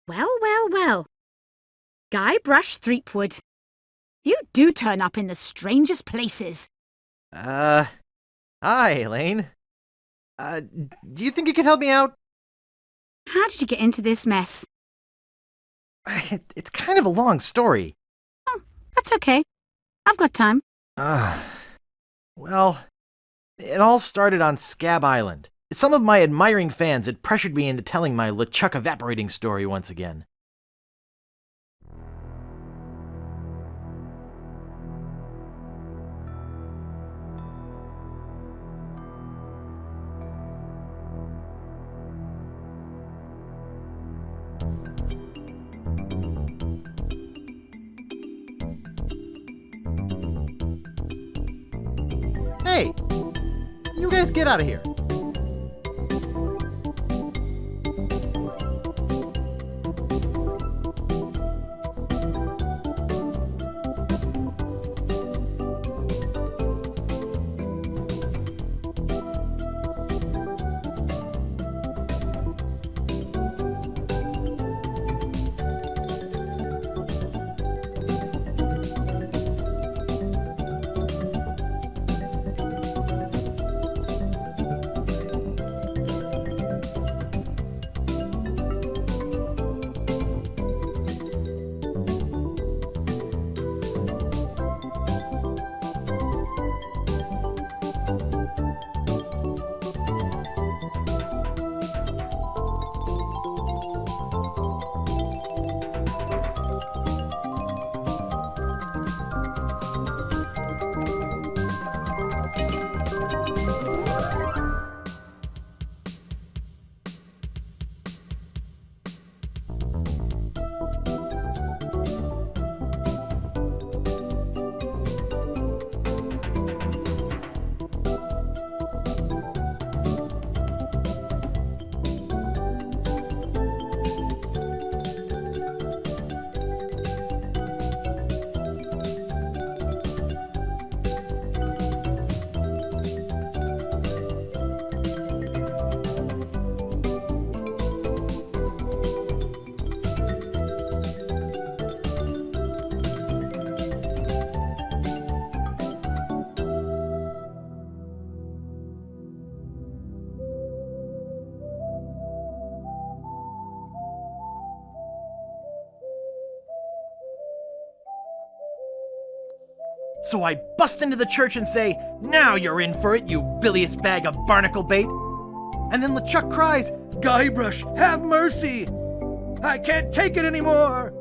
Well, well, well. Guybrush Threepwood. You do turn up in the strangest places. Hi, Elaine. Do you think you could help me out? How did you get into this mess? It's kind of a long story. Oh, that's okay. I've got time. Uh, well, it all started on Scab Island. Some of my admiring fans had pressured me into telling my LeChuck evaporating story once again. Hey, you guys get out of here. So I bust into the church and say, "Now you're in for it, you bilious bag of barnacle bait." And then LeChuck cries, "Guybrush, have mercy! I can't take it anymore!"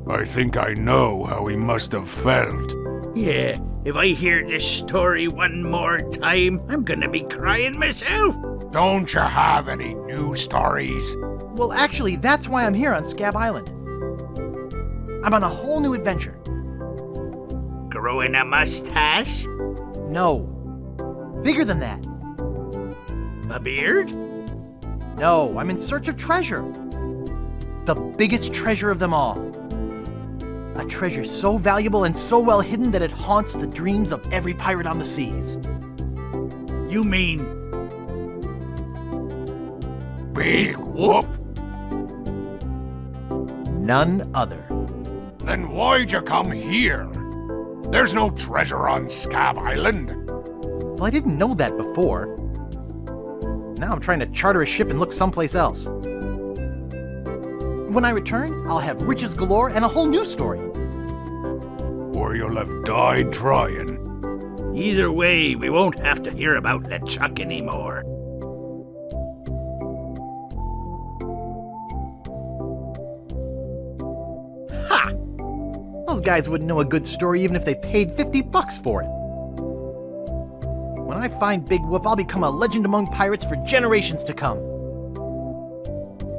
I think I know how he must have felt. Yeah, if I hear this story one more time, I'm gonna be crying myself. Don't you have any new stories? Well, actually, that's why I'm here on Scab Island. I'm on a whole new adventure. Growing a mustache? No. Bigger than that. A beard? No, I'm in search of treasure. The biggest treasure of them all. A treasure so valuable and so well hidden that it haunts the dreams of every pirate on the seas. You mean Big Whoop? None other. Then why'd you come here? There's no treasure on Scab Island. Well, I didn't know that before. Now I'm trying to charter a ship and look someplace else. When I return, I'll have riches galore and a whole new story. Or you'll have died trying. either way, we won't have to hear about LeChuck anymore. Ha! Those guys wouldn't know a good story even if they paid $50 for it. When I find Big Whoop, I'll become a legend among pirates for generations to come.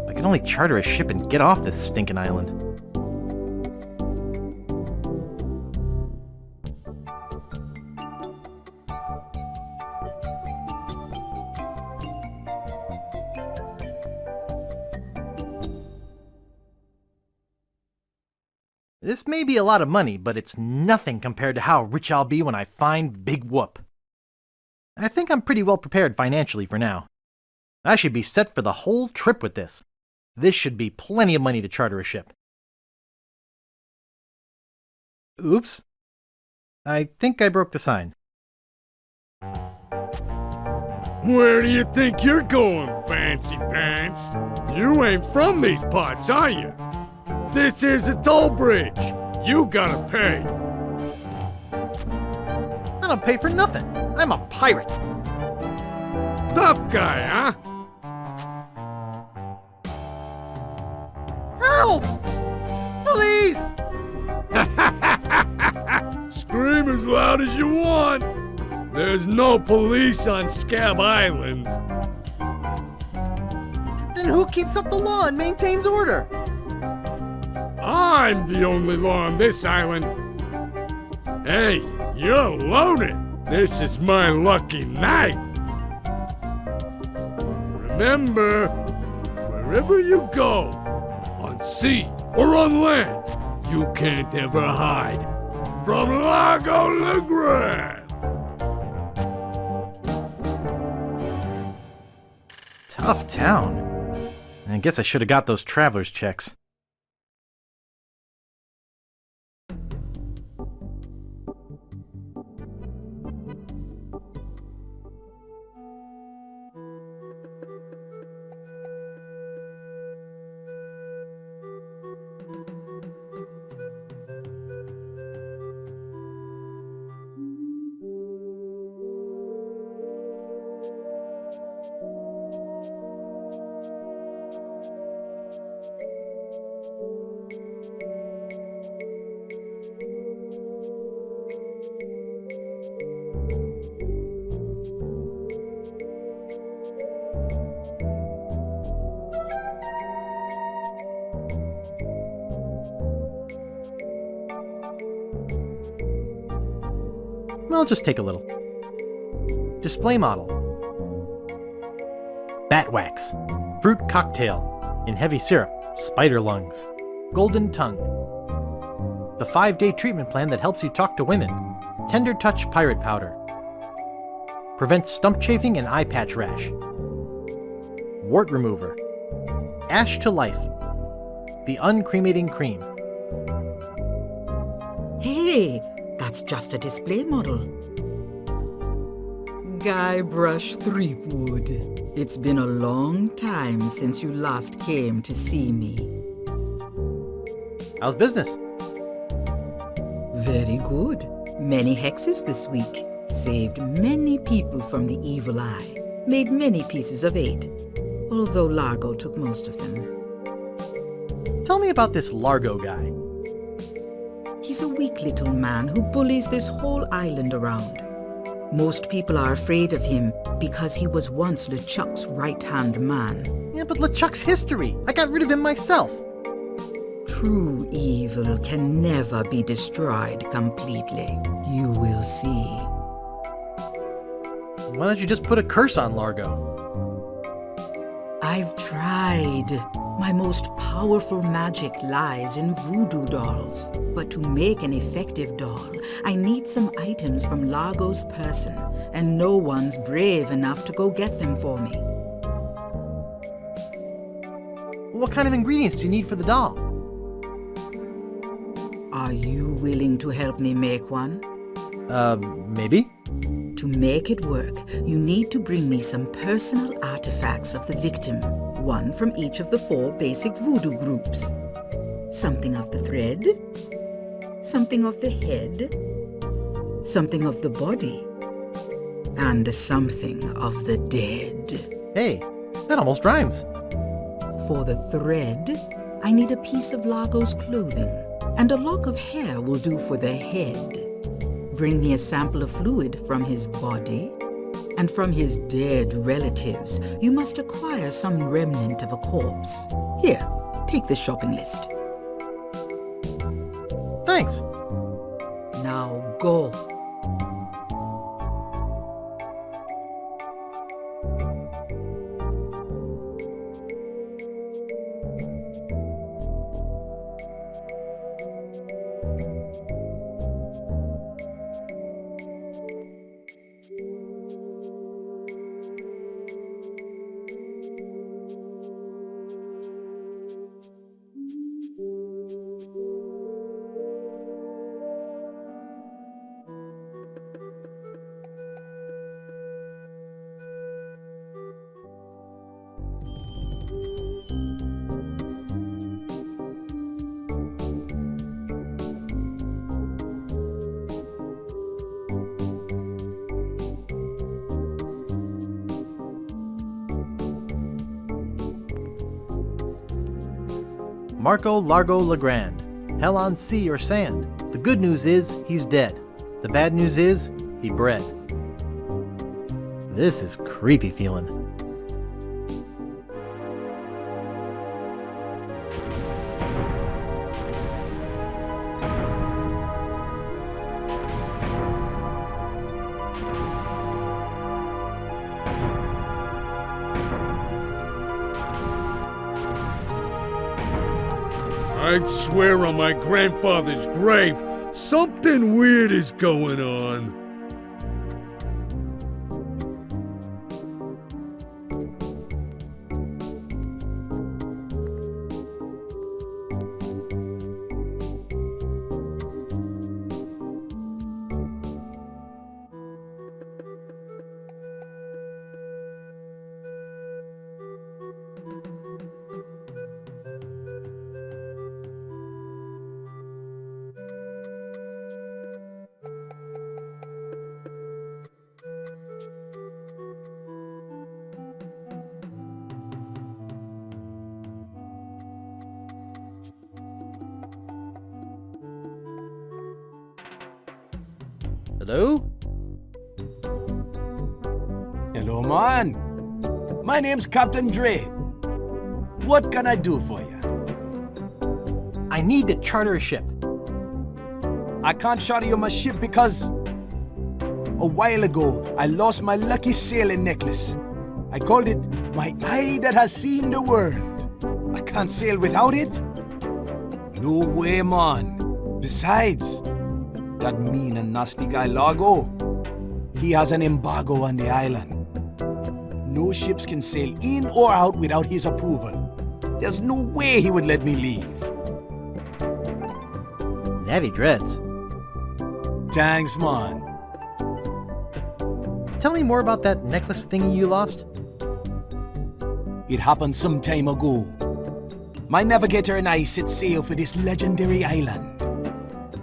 I can only charter a ship and get off this stinking island. This may be a lot of money, but it's nothing compared to how rich I'll be when I find Big Whoop. I think I'm pretty well prepared financially for now. I should be set for the whole trip with this. This should be plenty of money to charter a ship. Oops. I think I broke the sign. Where do you think you're going, Fancy Pants? You ain't from these parts, are you? This is a toll bridge. You gotta pay. I don't pay for nothing. I'm a pirate. Tough guy, huh? Help! Police! Scream as loud as you want. There's no police on Scab Island. Then who keeps up the law and maintains order? I'm the only law on this island. Hey, you're loaded. This is my lucky night. Remember, wherever you go, on sea or on land, you can't ever hide from Lago Legrand. Tough town. I guess I should have got those traveler's checks. I'll just take a little. Display model. Bat wax. Fruit cocktail. In heavy syrup. Spider lungs. Golden tongue. The 5-day treatment plan that helps you talk to women. Tender touch pirate powder. Prevents stump chafing and eye patch rash. Wart remover. Ash to life. The uncremating cream. Hey, that's just a display model. Guybrush Threepwood. It's been a long time since you last came to see me. How's business? Very good. Many hexes this week. Saved many people from the evil eye. Made many pieces of 8. Although Largo took most of them. Tell me about this Largo guy. He's a weak little man who bullies this whole island around. Most people are afraid of him because he was once LeChuck's right-hand man. Yeah, but LeChuck's history. I got rid of him myself. True evil can never be destroyed completely. You will see. Why don't you just put a curse on Largo? I've tried. My most powerful magic lies in voodoo dolls. But to make an effective doll, I need some items from Largo's person, and no one's brave enough to go get them for me. What kind of ingredients do you need for the doll? Are you willing to help me make one? Maybe? To make it work, you need to bring me some personal artifacts of the victim, one from each of the 4 basic voodoo groups. Something of the thread, something of the head, something of the body, and something of the dead. Hey, that almost rhymes. For the thread, I need a piece of Largo's clothing, and a lock of hair will do for the head. Bring me a sample of fluid from his body, and from his dead relatives, you must acquire some remnant of a corpse. Here, take the shopping list. Thanks. Now go. Marco Largo Legrand. Hell on sea or sand. The good news is, he's dead. The bad news is, he bred. This is creepy feeling. I'd swear on my grandfather's grave, something weird is going on. Hello? Hello, man. My name's Captain Drake. What can I do for you? I need to charter a ship. I can't charter you my ship because a while ago I lost my lucky sailing necklace. I called it my eye that has seen the world. I can't sail without it. No way, man. Besides, that mean and nasty guy Largo, he has an embargo on the island. No ships can sail in or out without his approval. There's no way he would let me leave. Natty dreads. Thanks, man. Tell me more about that necklace thingy you lost. It happened some time ago. My navigator and I set sail for this legendary island.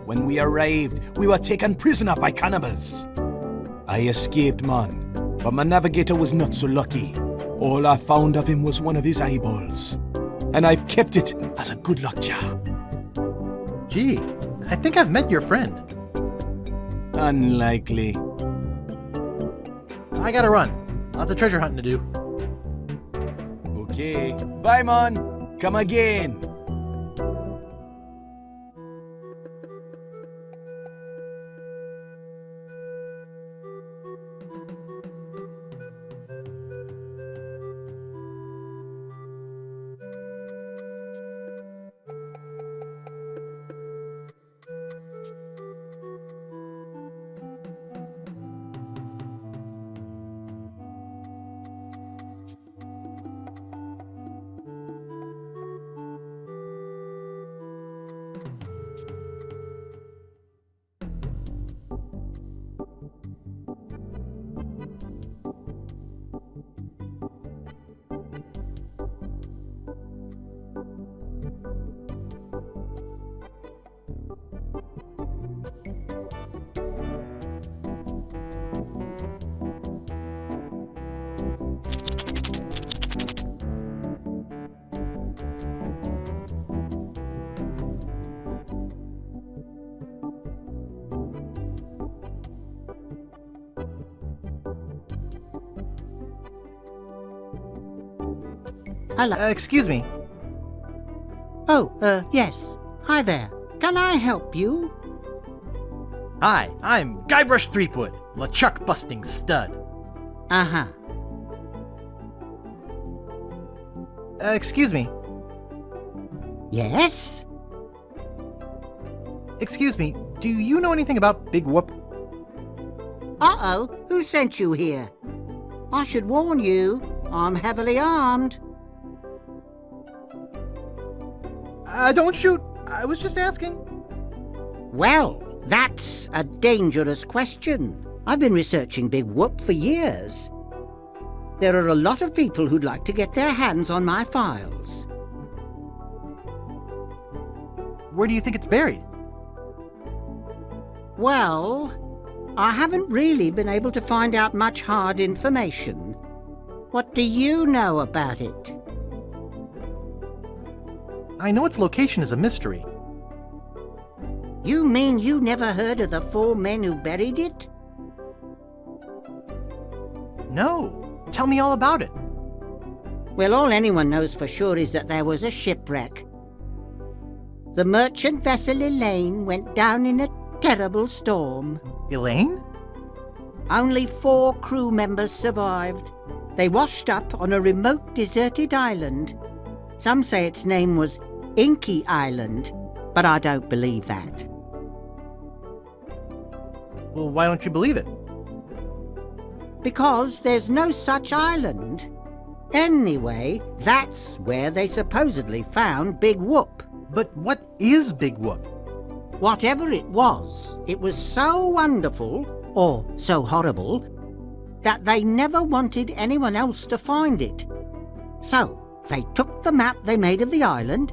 When we arrived, we were taken prisoner by cannibals. I escaped, man, but my navigator was not so lucky. All I found of him was one of his eyeballs, and I've kept it as a good luck charm. Gee, I think I've met your friend. Unlikely. I gotta run. Lots of treasure hunting to do. Okay, bye, man. Come again. Hello. Excuse me. Oh, yes. Hi there. Can I help you? Hi, I'm Guybrush Threepwood, LeChuck busting stud. Uh-huh. Excuse me. Yes? Excuse me, do you know anything about Big Whoop? Uh-oh. Who sent you here? I should warn you, I'm heavily armed. Don't shoot. I was just asking. Well, that's a dangerous question. I've been researching Big Whoop for years. There are a lot of people who'd like to get their hands on my files. Where do you think it's buried? Well, I haven't really been able to find out much hard information. What do you know about it? I know its location is a mystery. You mean you never heard of the 4 men who buried it? No. Tell me all about it. Well, all anyone knows for sure is that there was a shipwreck. The merchant vessel Elaine went down in a terrible storm. Elaine? Only 4 crew members survived. They washed up on a remote deserted island. Some say its name was Inky Island, but I don't believe that. Well, why don't you believe it? Because there's no such island. Anyway, that's where they supposedly found Big Whoop. But what is Big Whoop? Whatever it was so wonderful, or so horrible, that they never wanted anyone else to find it. So, they took the map they made of the island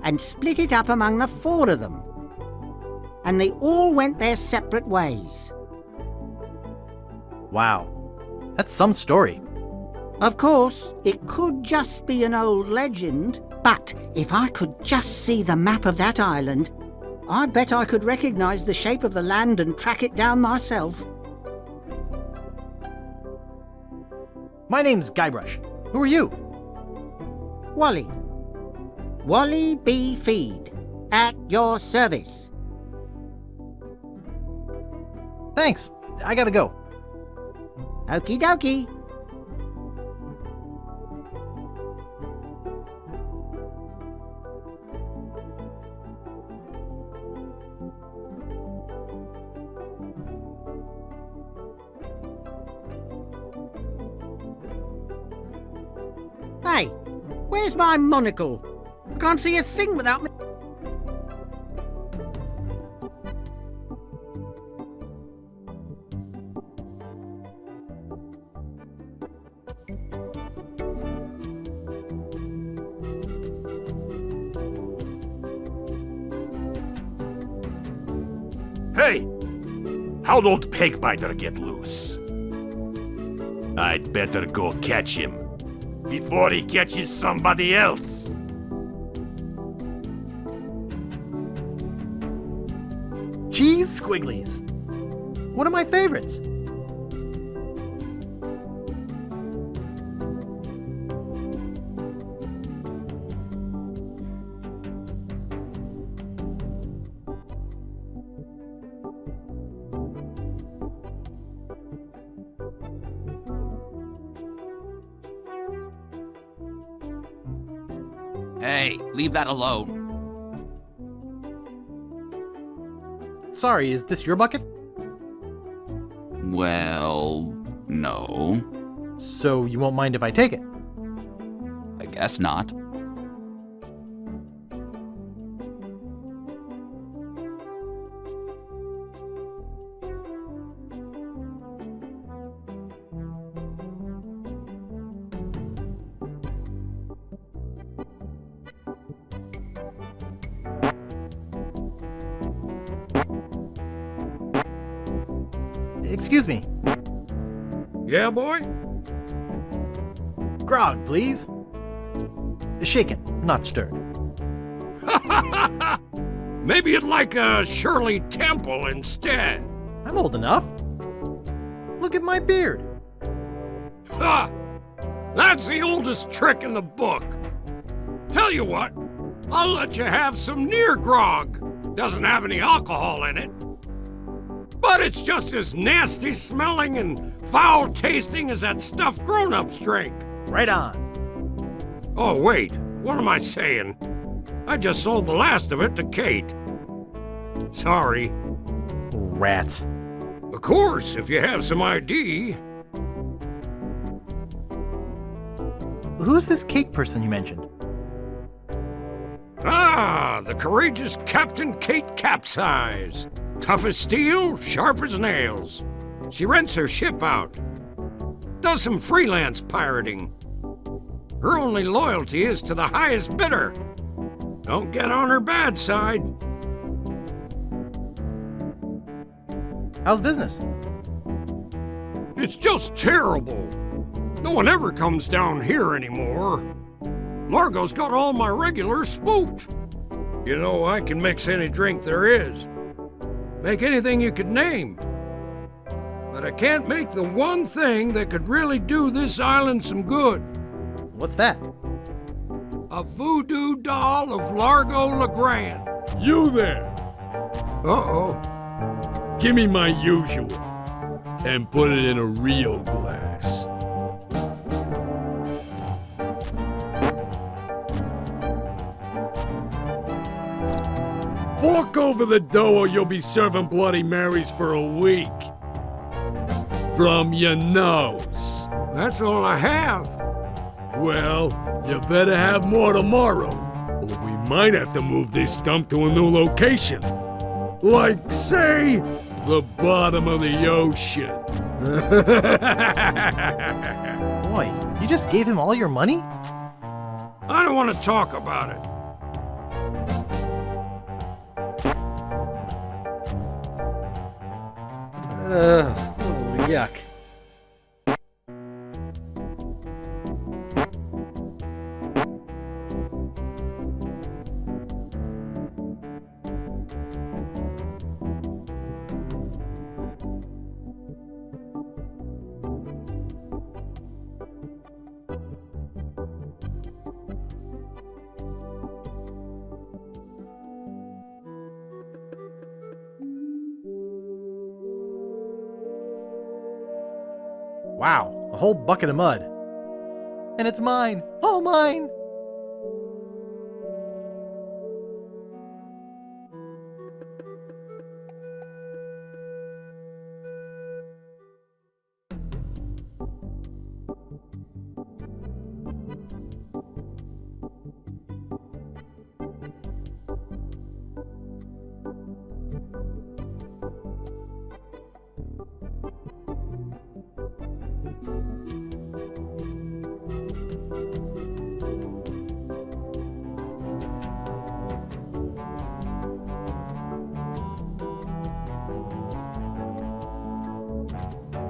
and split it up among the 4 of them. And they all went their separate ways. Wow. That's some story. Of course, it could just be an old legend, but if I could just see the map of that island, I bet I could recognize the shape of the land and track it down myself. My name's Guybrush. Who are you? Wally. Wally B. Feed. At your service. Thanks. I gotta go. Okie dokie. Hey, where's my monocle? I can't see a thing without me. Hey! How'd old Pegbiter get loose? I'd better go catch him before he catches somebody else. Cheese squigglies. One of my favorites. Hey, leave that alone. Sorry, is this your bucket? Well, no. So you won't mind if I take it? I guess not. Excuse me. Yeah, boy? Grog, please. Shaken, not stirred. Maybe you'd like a Shirley Temple instead. I'm old enough. Look at my beard. Ha! That's the oldest trick in the book. Tell you what, I'll let you have some near grog. Doesn't have any alcohol in it. But it's just as nasty smelling and foul tasting as that stuff grown-ups drink. Right on. Oh, wait, what am I saying? I just sold the last of it to Kate. Sorry. Rats. Of course, if you have some ID. Who's this Kate person you mentioned? Ah, the courageous Captain Kate Capsize. Tough as steel, sharp as nails. She rents her ship out. Does some freelance pirating. Her only loyalty is to the highest bidder. Don't get on her bad side. How's business? It's just terrible. No one ever comes down here anymore. Largo's got all my regulars spooked. You know, I can mix any drink there is. Make anything you could name. But I can't make the one thing that could really do this island some good. What's that? A voodoo doll of Largo LeGrand. You there! Uh-oh. Give me my usual, and put it in a real glass. Fork over the dough or you'll be serving Bloody Marys for a week. From your nose. That's all I have. Well, you better have more tomorrow, or we might have to move this dump to a new location. Like, say, the bottom of the ocean. Boy, you just gave him all your money? I don't want to talk about it. Yuck. Wow, a whole bucket of mud. And it's mine! All mine!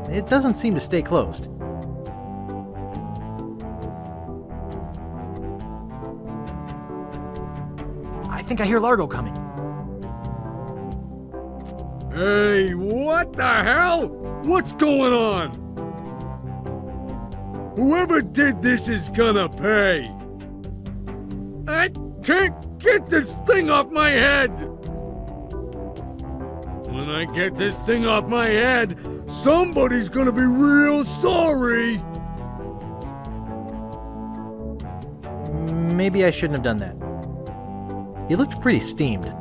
It doesn't seem to stay closed. I think I hear Largo coming. Hey, what the hell? What's going on? Whoever did this is gonna pay. I can't get this thing off my head. When I get this thing off my head, somebody's gonna be real sorry. Maybe I shouldn't have done that. He looked pretty steamed.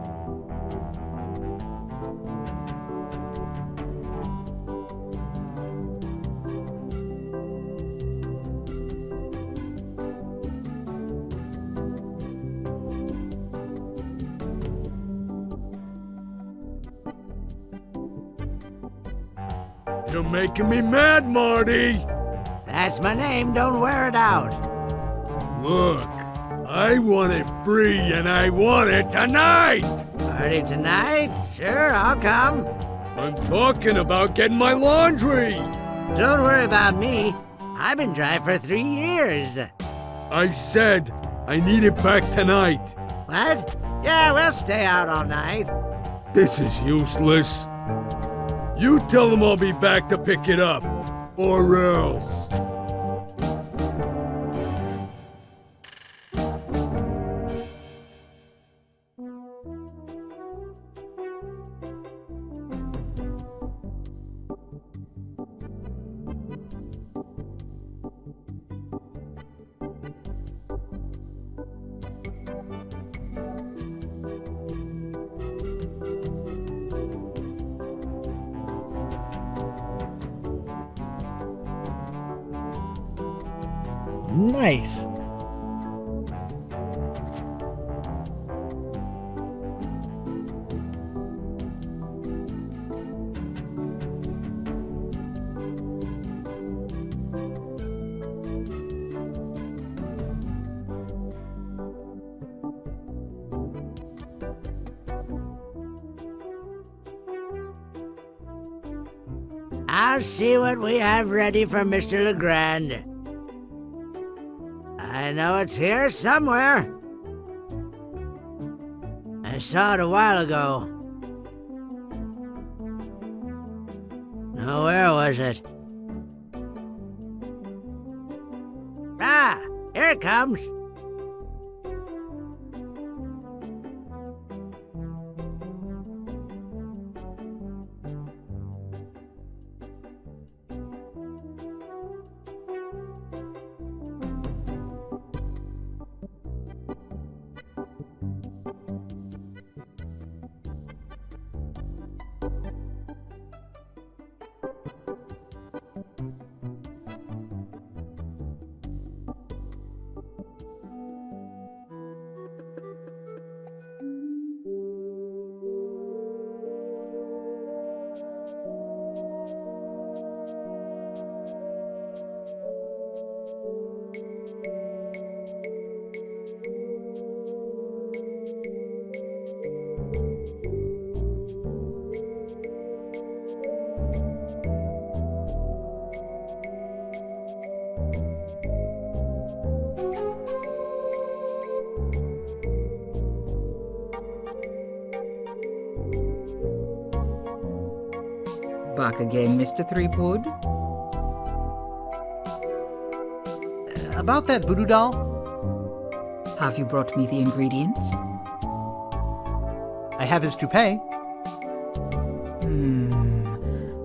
You're making me mad, Marty. That's my name, don't wear it out. Look, I want it free and I want it tonight. Party tonight? Sure, I'll come. I'm talking about getting my laundry. Don't worry about me. I've been dry for 3 years. I said I need it back tonight. What? Yeah, we'll stay out all night. This is useless. You tell them I'll be back to pick it up, or else. Nice! I'll see what we have ready for Mr. LeGrand. I know it's here somewhere. I saw it a while ago. Now, where was it? Ah, here it comes. Back again, Mr. Threepwood? About that voodoo doll? Have you brought me the ingredients? I have his toupee.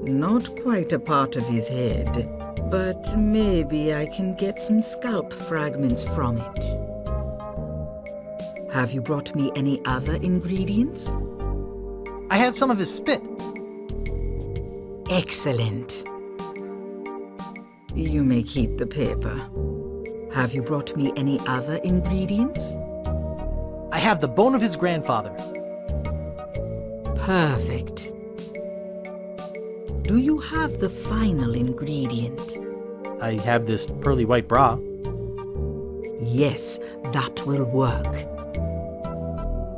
Not quite a part of his head, but maybe I can get some scalp fragments from it. Have you brought me any other ingredients? I have some of his spit. Excellent. You may keep the paper. Have you brought me any other ingredients? I have the bone of his grandfather. Perfect. Do you have the final ingredient? I have this pearly white bra. Yes, that will work.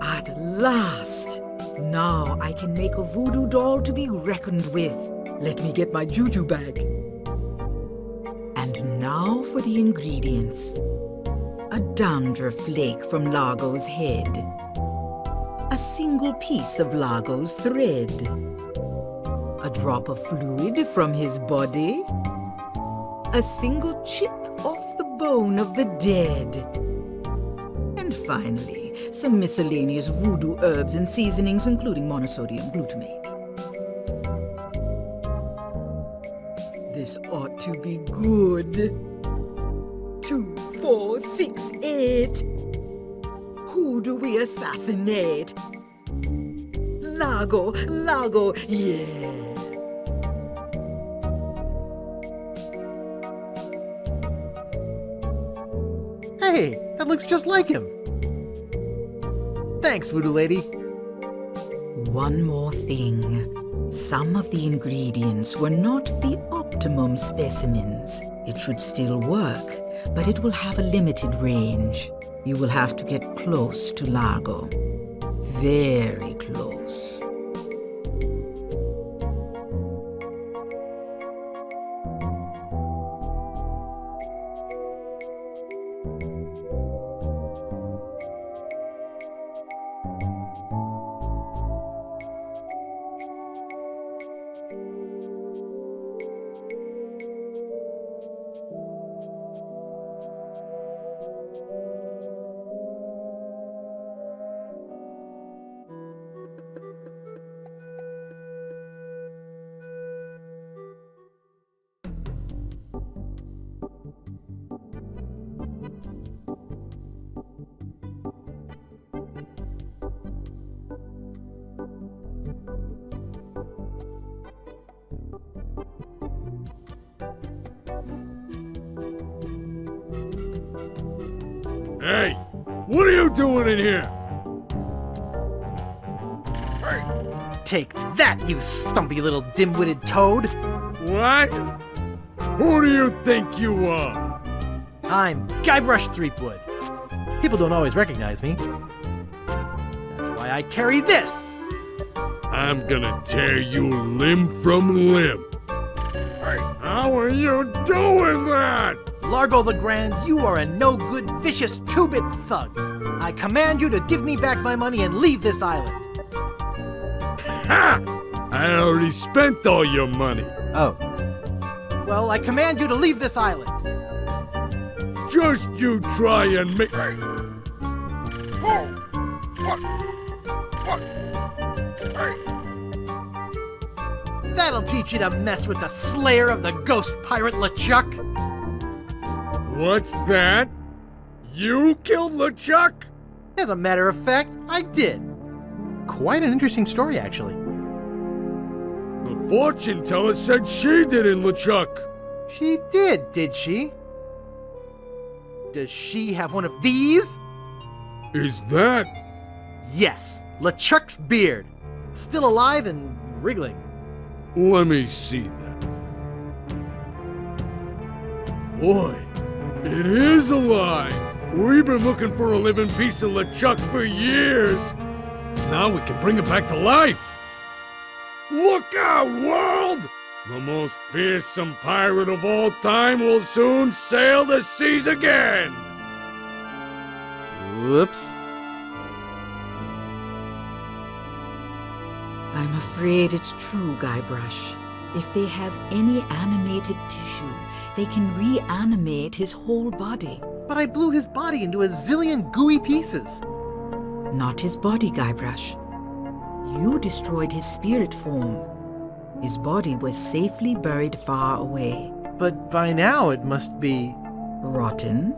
At last! Now I can make a voodoo doll to be reckoned with. Let me get my juju bag. And now for the ingredients. A dandruff flake from Largo's head. A single piece of Largo's thread. A drop of fluid from his body. A single chip off the bone of the dead. And finally, some miscellaneous voodoo herbs and seasonings, including monosodium glutamate. This ought to be good. 2, 4, 6, 8. Who do we assassinate? Largo, Largo, yeah. Hey, that looks just like him. Thanks, voodoo lady. One more thing. Some of the ingredients were not the optimum specimens. It should still work, but it will have a limited range. You will have to get close to Largo. Very close. Hey, what are you doing in here? Take that, you stumpy little dim-witted toad! What? Who do you think you are? I'm Guybrush Threepwood. People don't always recognize me. That's why I carry this! I'm gonna tear you limb from limb. How are you doing that? Largo the Grand, you are a no-good, vicious, two-bit thug. I command you to give me back my money and leave this island. Ha! I already spent all your money. Oh. Well, I command you to leave this island. Just you try and make... That'll teach you to mess with the slayer of the ghost pirate LeChuck. What's that? You killed LeChuck? As a matter of fact, I did. Quite an interesting story, actually. The fortune teller said she did it, LeChuck. She did she? Does she have one of these? Is that... Yes, LeChuck's beard. Still alive and wriggling. Let me see that. Boy, it is alive. We've been looking for a living piece of LeChuck for years. Now we can bring it back to life. Look out, world! The most fearsome pirate of all time will soon sail the seas again. Whoops. I'm afraid it's true, Guybrush. If they have any animated tissue, they can reanimate his whole body. But I blew his body into a zillion gooey pieces. Not his body, Guybrush. You destroyed his spirit form. His body was safely buried far away. But by now it must be... Rotten?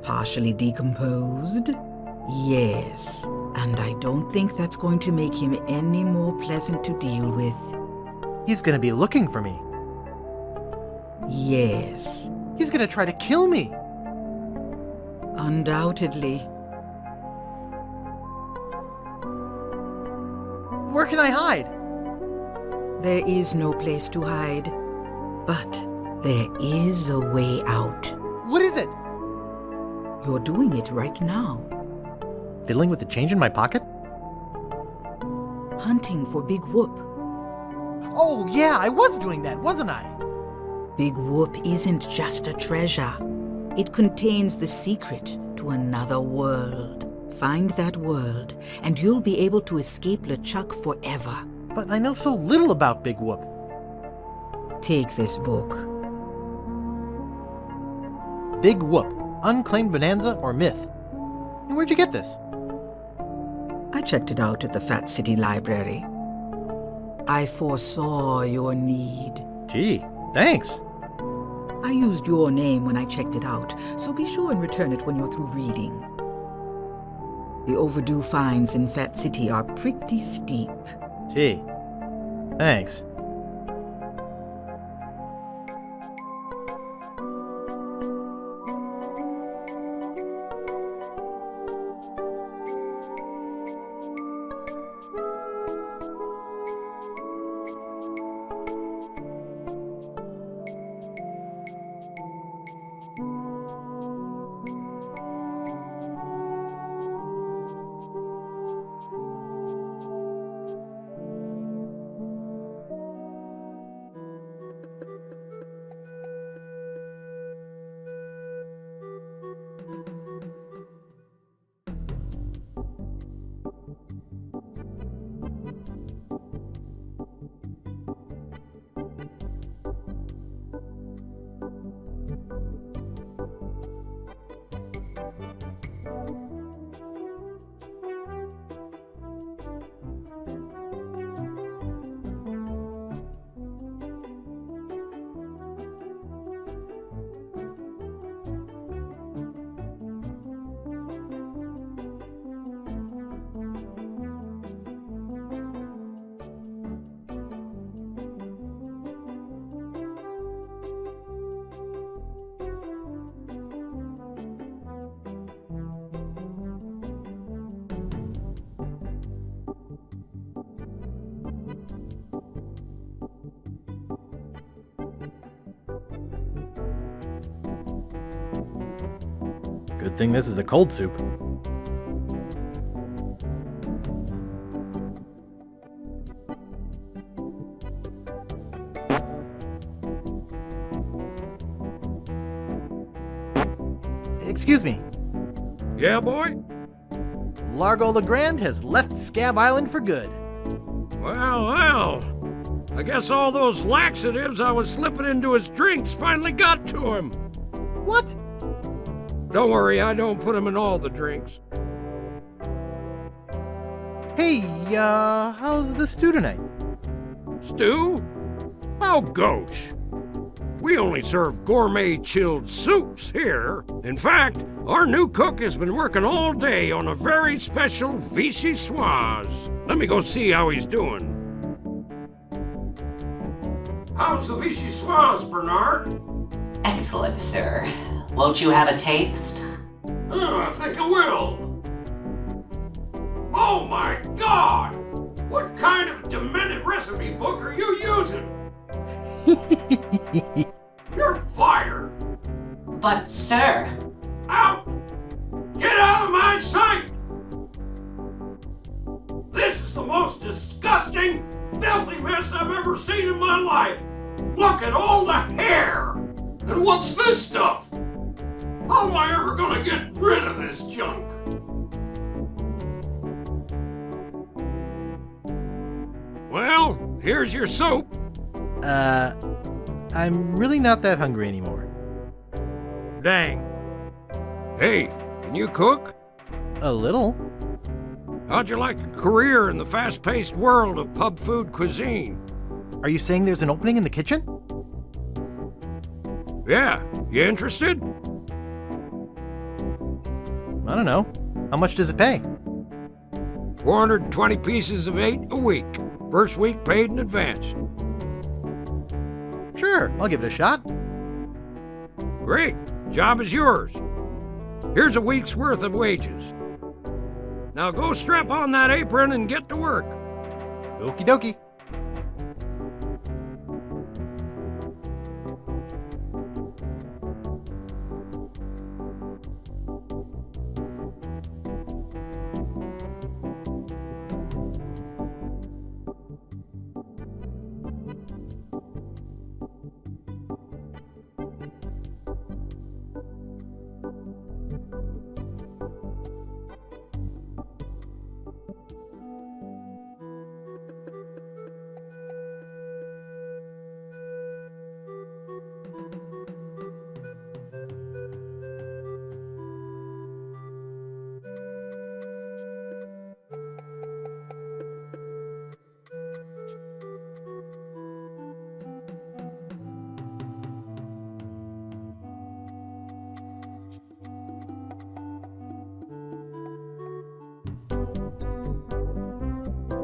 Partially decomposed? Yes. And I don't think that's going to make him any more pleasant to deal with. He's gonna be looking for me. Yes. He's gonna try to kill me. Undoubtedly. Where can I hide? There is no place to hide. But there is a way out. What is it? You're doing it right now. Fiddling with the change in my pocket? Hunting for Big Whoop. Oh yeah, I was doing that, wasn't I? Big Whoop isn't just a treasure. It contains the secret to another world. Find that world, and you'll be able to escape LeChuck forever. But I know so little about Big Whoop. Take this book. Big Whoop, Unclaimed Bonanza or Myth. And where'd you get this? I checked it out at the Fat City Library. I foresaw your need. Gee, thanks. I used your name when I checked it out, so be sure and return it when you're through reading. The overdue fines in Fat City are pretty steep. Gee, thanks. Good thing this is a cold soup. Excuse me. Yeah, boy? Largo Legrand has left Scab Island for good. Well. I guess all those laxatives I was slipping into his drinks finally got to him. What? Don't worry, I don't put him in all the drinks. Hey, how's the stew tonight? Stew? Oh, gosh. We only serve gourmet chilled soups here. In fact, our new cook has been working all day on a very special vichyssoise. Let me go see how he's doing. How's the vichyssoise, Bernard? Excellent, sir. Won't you have a taste? I think I will. Oh my God! What kind of demented recipe book are you using? You're fired! But, sir... Out! Get out of my sight! This is the most disgusting, filthy mess I've ever seen in my life! Look at all the hair! And what's this stuff? How am I ever gonna get rid of this junk? Well, here's your soup. I'm really not that hungry anymore. Dang. Hey, can you cook? A little. How'd you like a career in the fast-paced world of pub food cuisine? Are you saying there's an opening in the kitchen? Yeah, you interested? I don't know. How much does it pay? 420 pieces of 8 a week. First week paid in advance. Sure, I'll give it a shot. Great. Job is yours. Here's a week's worth of wages. Now go strap on that apron and get to work. Okie dokie.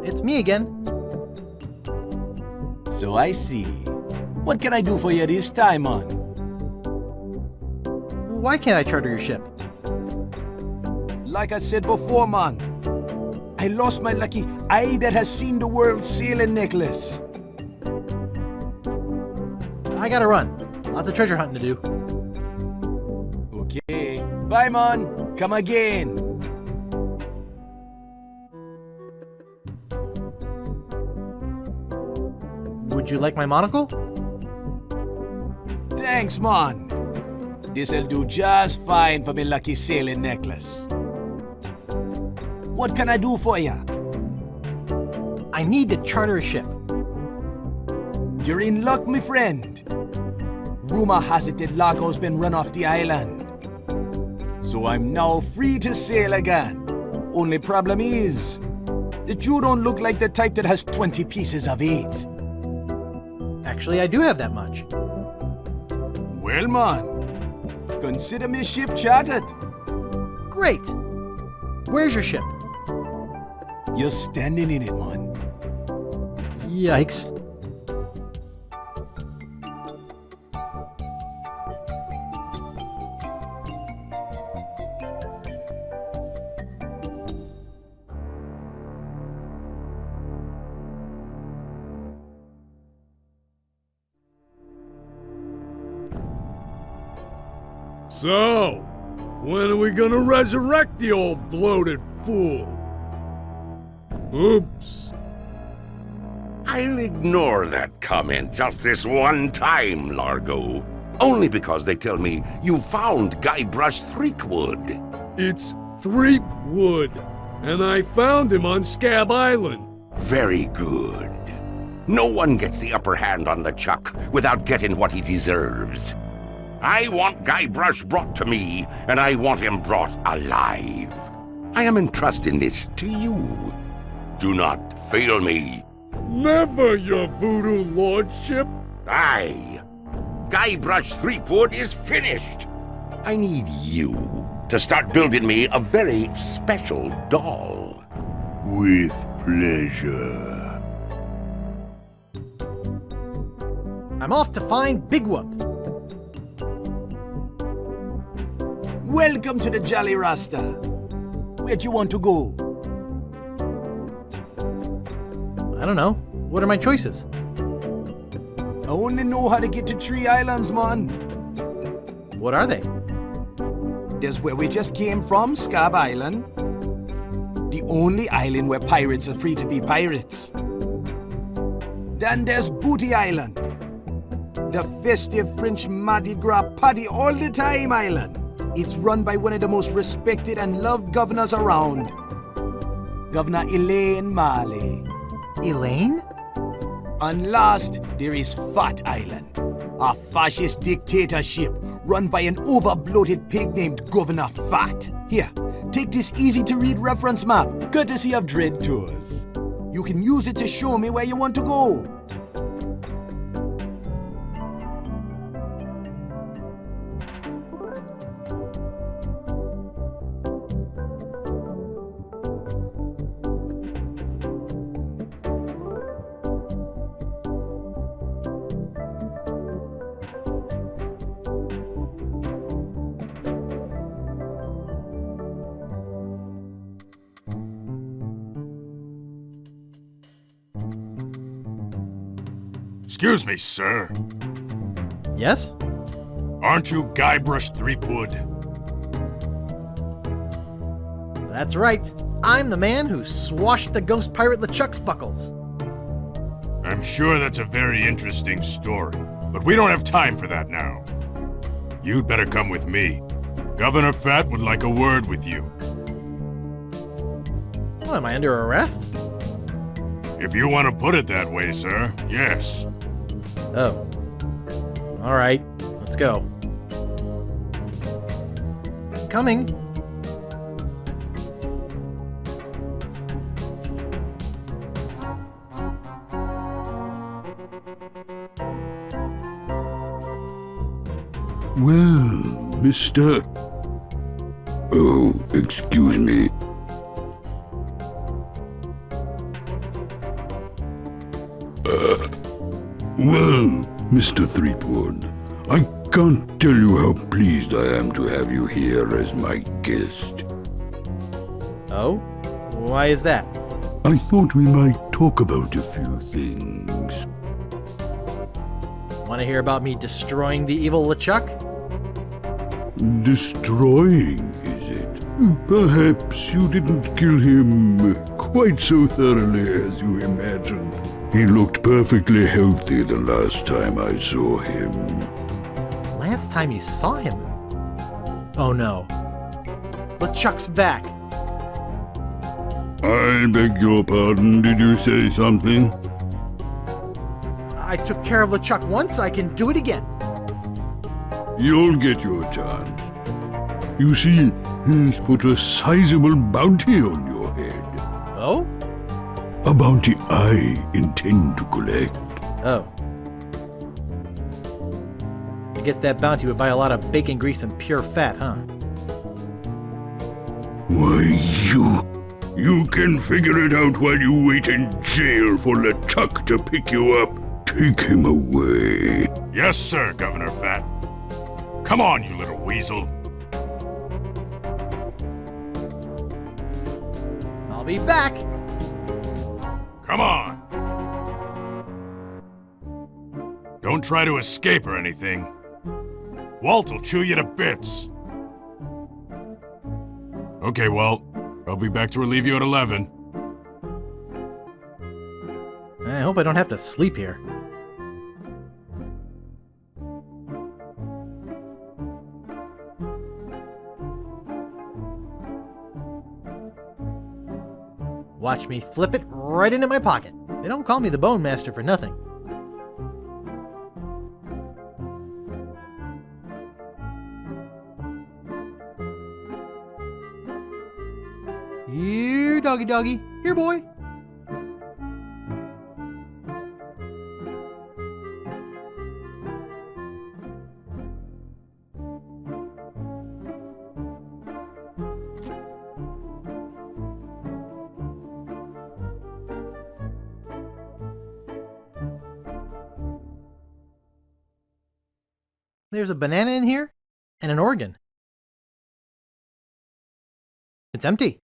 It's me again. So I see. What can I do for you this time, man? Why can't I charter your ship? Like I said before, man. I lost my lucky eye that has seen the world sailing necklace. I gotta run. Lots of treasure hunting to do. Okay. Bye, man. Come again. Would you like my monocle? Thanks, man. This'll do just fine for me lucky sailing necklace. What can I do for ya? I need to charter a ship. You're in luck, my friend. Rumor has it that Largo's been run off the island. So I'm now free to sail again. Only problem is that you don't look like the type that has 20 pieces of 8. Actually, I do have that much. Well, man, consider me ship chartered. Great. Where's your ship? You're standing in it, man. Yikes. So, when are we gonna resurrect the old bloated fool? Oops. I'll ignore that comment just this one time, Largo. Only because they tell me you found Guybrush Threepwood. It's Threepwood, and I found him on Scab Island. Very good. No one gets the upper hand on LeChuck without getting what he deserves. I want Guybrush brought to me, and I want him brought alive. I am entrusting this to you. Do not fail me. Never, your voodoo lordship. Aye. Guybrush Threepwood is finished. I need you to start building me a very special doll. With pleasure. I'm off to find Big Whoop. Welcome to the Jolly Rasta. Where'd you want to go? I don't know. What are my choices? I only know how to get to Tree Islands, man. What are they? There's where we just came from, Scab Island. The only island where pirates are free to be pirates. Then there's Booty Island. The festive French Mardi Gras party all the time island. It's run by one of the most respected and loved governors around. Governor Elaine Marley. Elaine? And last, there is Fat Island, a fascist dictatorship run by an over-bloated pig named Governor Fat. Here, take this easy-to-read reference map, courtesy of Dread Tours. You can use it to show me where you want to go. Excuse me, sir. Yes? Aren't you Guybrush Threepwood? That's right. I'm the man who swashed the ghost pirate LeChuck's buckles. I'm sure that's a very interesting story, but we don't have time for that now. You'd better come with me. Governor Fat would like a word with you. Well, am I under arrest? If you want to put it that way, sir, yes. Oh. All right, let's go. Coming. Well, Mr. Oh, excuse me. Well, Mr. Threepwood, I can't tell you how pleased I am to have you here as my guest. Oh? Why is that? I thought we might talk about a few things. Want to hear about me destroying the evil LeChuck? Destroying, is it? Perhaps you didn't kill him quite so thoroughly as you imagined. He looked perfectly healthy the last time I saw him. Last time you saw him? Oh no. LeChuck's back. I beg your pardon, did you say something? I took care of LeChuck once, I can do it again. You'll get your chance. You see, he's put a sizable bounty on your head. Oh? A bounty I intend to collect. Oh. I guess that bounty would buy a lot of bacon grease and pure fat, huh? Why, you can figure it out while you wait in jail for LeChuck to pick you up. Take him away. Yes, sir, Governor Fat. Come on, you little weasel. I'll be back. Come on. Don't try to escape or anything. Walt will chew you to bits. Okay, Walt. I'll be back to relieve you at 11. I hope I don't have to sleep here. Watch me flip it right into my pocket. They don't call me the Bone Master for nothing. Here, doggy doggy. Here, boy. There's a banana in here and an organ. It's empty.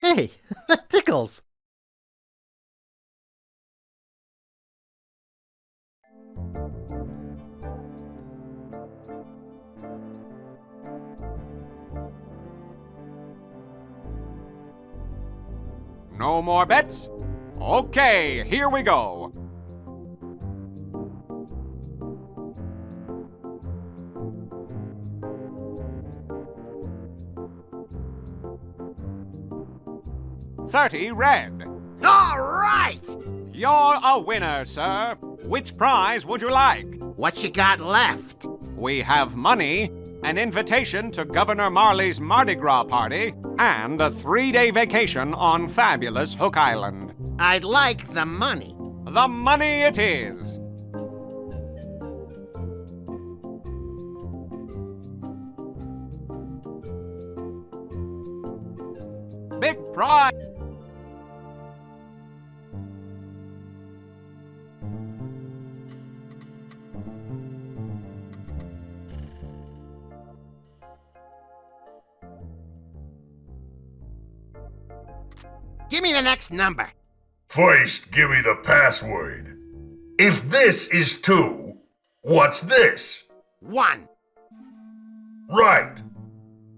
Hey, that tickles. No more bets? Okay, here we go. $30 red. All right! You're a winner, sir. Which prize would you like? What you got left? We have money, an invitation to Governor Marley's Mardi Gras party, and a 3-day vacation on fabulous Hook Island. I'd like the money. The money it is. Big prize. Give me the next number. First, give me the password. If this is 2, what's this? 1. Right.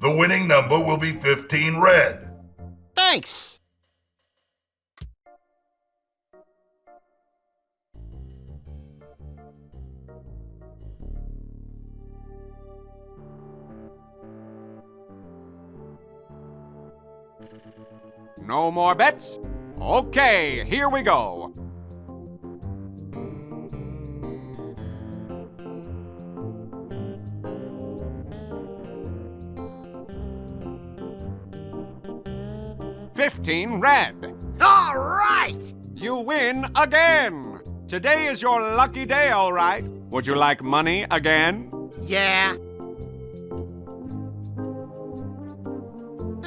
The winning number will be 15 red. Thanks. No more bets? Okay, here we go. $15 red. All right! You win again. Today is your lucky day, all right. Would you like money again? Yeah.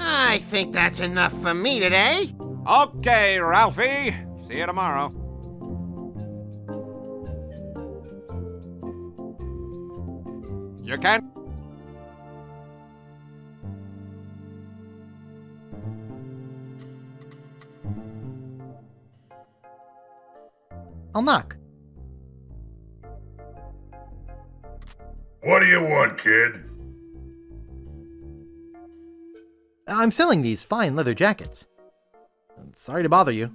I think that's enough for me today. Okay, Ralphie. See you tomorrow. You can. I'll knock. What do you want, kid? I'm selling these fine leather jackets. Sorry to bother you.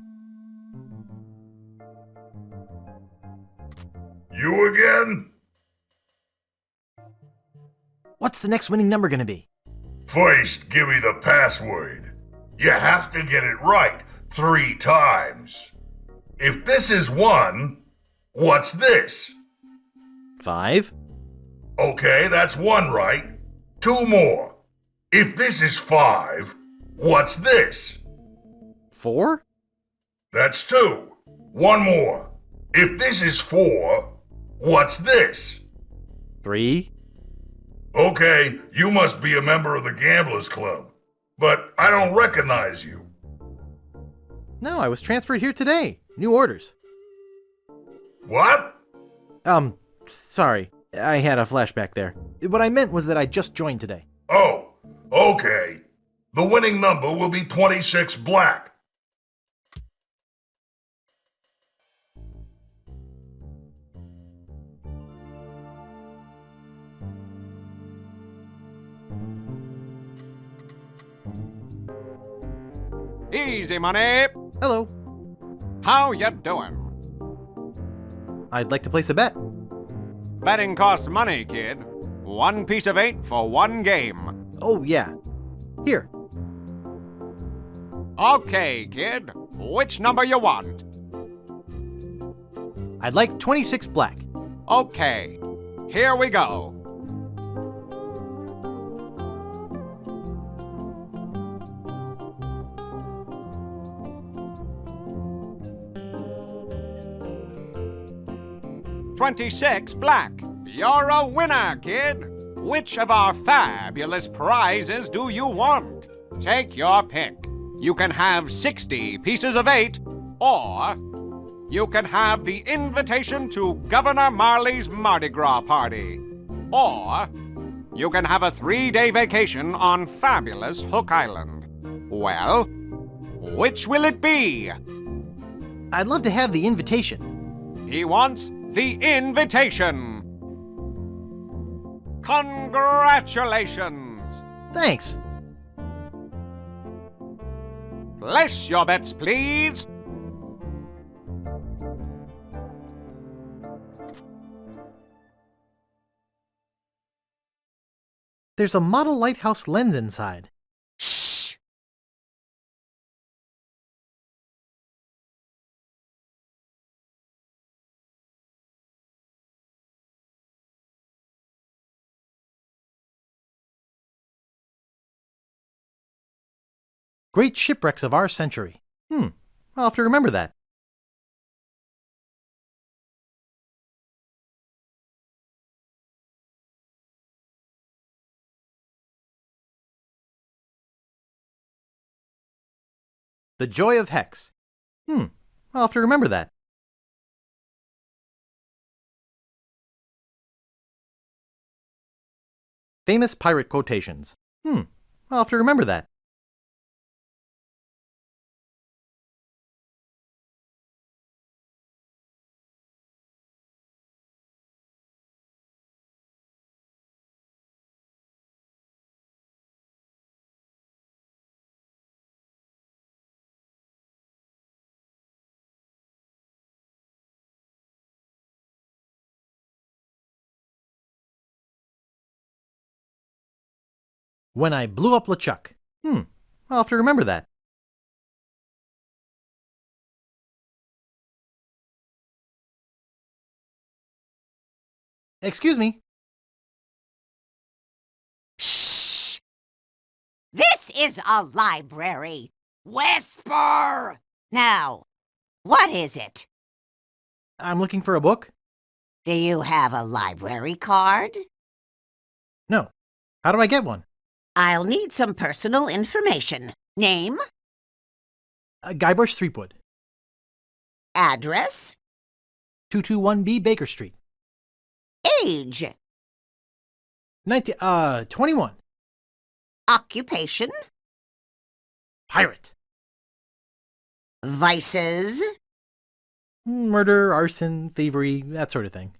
You again? What's the next winning number gonna be? First, give me the password. You have to get it right 3 times. If this is 1, what's this? 5. Okay, that's 1 right. 2 more. If this is 5, what's this? 4. That's 2. 1 more. If this is 4, what's this? 3. Okay, you must be a member of the Gamblers Club, but I don't recognize you. No, I was transferred here today. New orders. What? Sorry. I had a flashback there. What I meant was that I just joined today. Oh, okay. The winning number will be 26 black. Easy money. Hello. How you doing? I'd like to place a bet. Betting costs money, kid. 1 piece of 8 for 1 game. Oh, yeah. Here. Okay, kid. Which number you want? I'd like 26 black. Okay. Here we go. $26 black. You're a winner, kid. Which of our fabulous prizes do you want? Take your pick. You can have 60 pieces of 8, or you can have the invitation to Governor Marley's Mardi Gras party, or you can have a 3-day vacation on fabulous Hook Island. Well, which will it be? I'd love to have the invitation. He wants the invitation. Congratulations! Thanks. Place your bets, please. There's a model lighthouse lens inside. Shh! Great shipwrecks of our century. I'll have to remember that. The Joy of Hex. I'll have to remember that. Famous pirate quotations. I'll have to remember that. When I blew up LeChuck. I'll have to remember that. Excuse me. Shh! This is a library. Whisper! Now, what is it? I'm looking for a book. Do you have a library card? No. How do I get one? I'll need some personal information. Name? Guybrush Threepwood. Address? 221B Baker Street. Age? 21. Occupation? Pirate. Vices? Murder, arson, thievery, that sort of thing.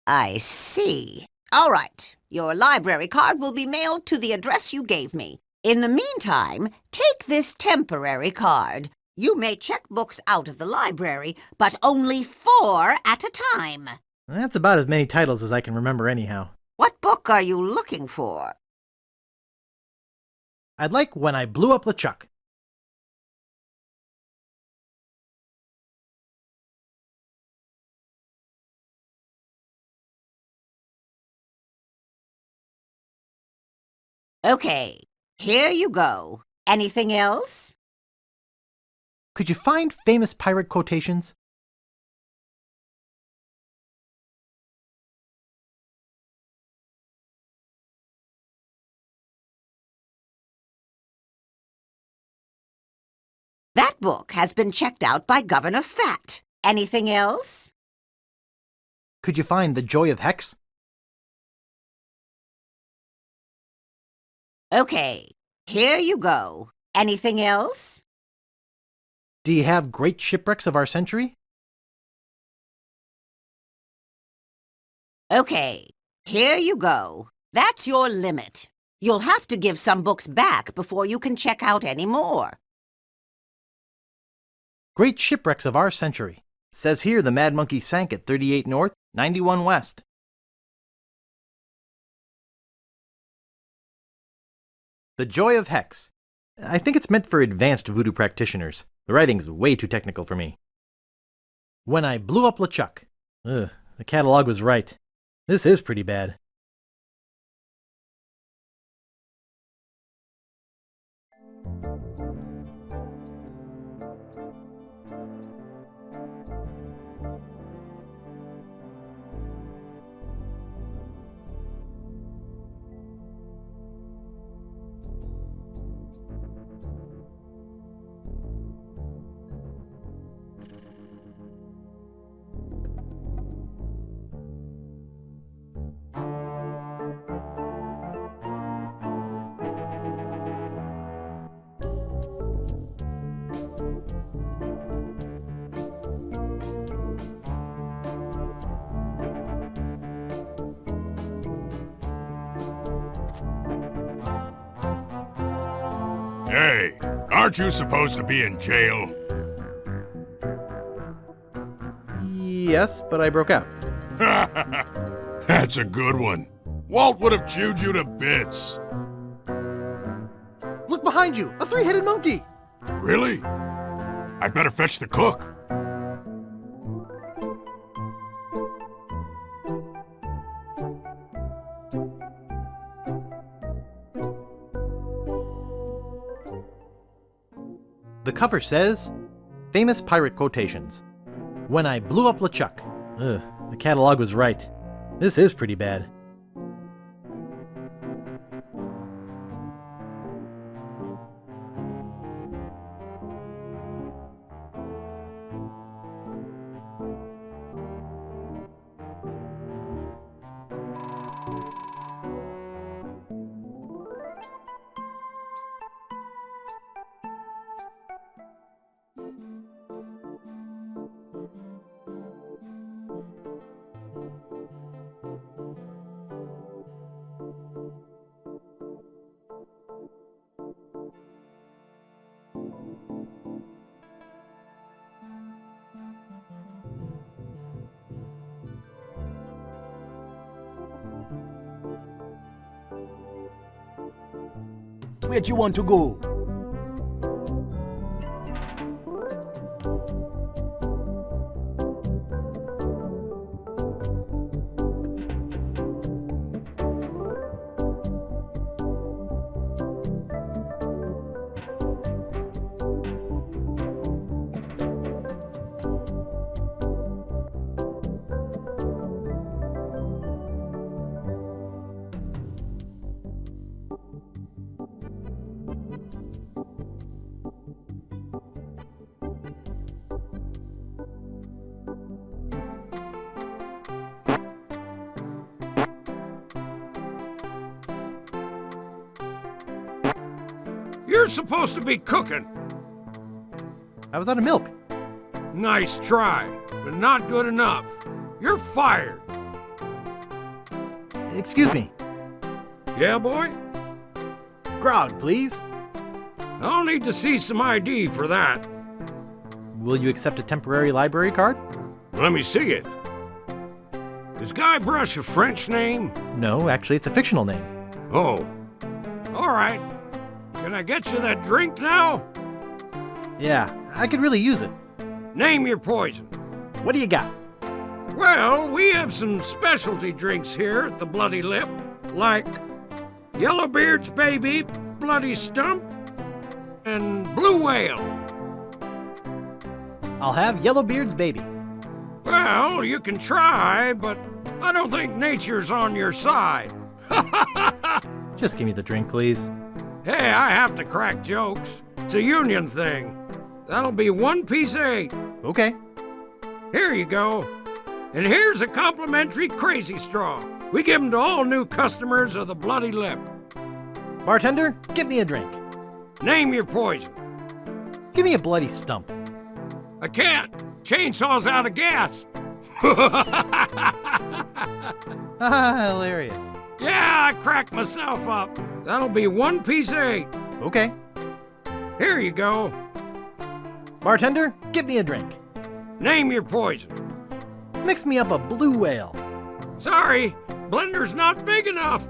I see. All right. Your library card will be mailed to the address you gave me. In the meantime, take this temporary card. You may check books out of the library, but only 4 at a time. That's about as many titles as I can remember anyhow. What book are you looking for? I'd like When I Blew Up LeChuck. Okay, here you go. Anything else? Could you find famous pirate quotations? That book has been checked out by Governor Fat. Anything else? Could you find The Joy of Hex? Okay, here you go. Anything else? Do you have Great Shipwrecks of Our Century? Okay, here you go. That's your limit. You'll have to give some books back before you can check out any more. Great Shipwrecks of Our Century. Says here the Mad Monkey sank at 38 North, 91 West. The Joy of Hex. I think it's meant for advanced voodoo practitioners. The writing's way too technical for me. When I blew up LeChuck. Ugh, the catalog was right. This is pretty bad. Hey, aren't you supposed to be in jail? Yes, but I broke out. That's a good one. Walt would have chewed you to bits. Look behind you! A three-headed monkey! Really? I better fetch the cook. The cover says, Famous Pirate Quotations. When I blew up LeChuck. Ugh, the catalog was right. This is pretty bad. Where'd you want to go? You're supposed to be cooking. I was out of milk. Nice try, but not good enough. You're fired. Excuse me. Yeah, boy? Grog, please. I'll need to see some ID for that. Will you accept a temporary library card? Let me see it. Is Guybrush a French name? No, actually, it's a fictional name. Oh. All right. Can I get you that drink now? Yeah, I could really use it. Name your poison. What do you got? Well, we have some specialty drinks here at the Bloody Lip, like Yellowbeard's Baby, Bloody Stump, and Blue Whale. I'll have Yellowbeard's Baby. Well, you can try, but I don't think nature's on your side. Just give me the drink, please. Hey, I have to crack jokes. It's a union thing. That'll be 1 piece 8. Okay. Here you go. And here's a complimentary Crazy Straw. We give them to all new customers of the Bloody Lip. Bartender, get me a drink. Name your poison. Give me a Bloody Stump. I can't. Chainsaw's out of gas. Hilarious. Yeah, I cracked myself up. That'll be 1 piece 8. Okay. Here you go. Bartender, get me a drink. Name your poison. Mix me up a Blue Whale. Sorry, blender's not big enough.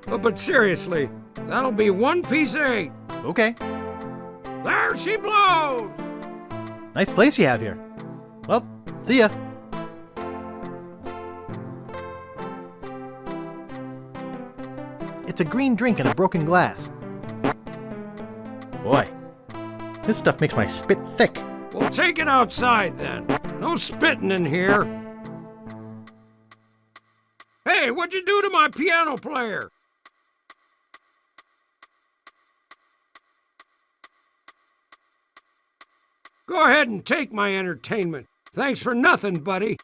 But seriously, that'll be 1 piece of 8. Okay. There she blows! Nice place you have here. Well, see ya. It's a green drink in a broken glass. Boy, this stuff makes my spit thick. Well, take it outside then. No spitting in here. Hey, what'd you do to my piano player? Go ahead and take my entertainment. Thanks for nothing, buddy.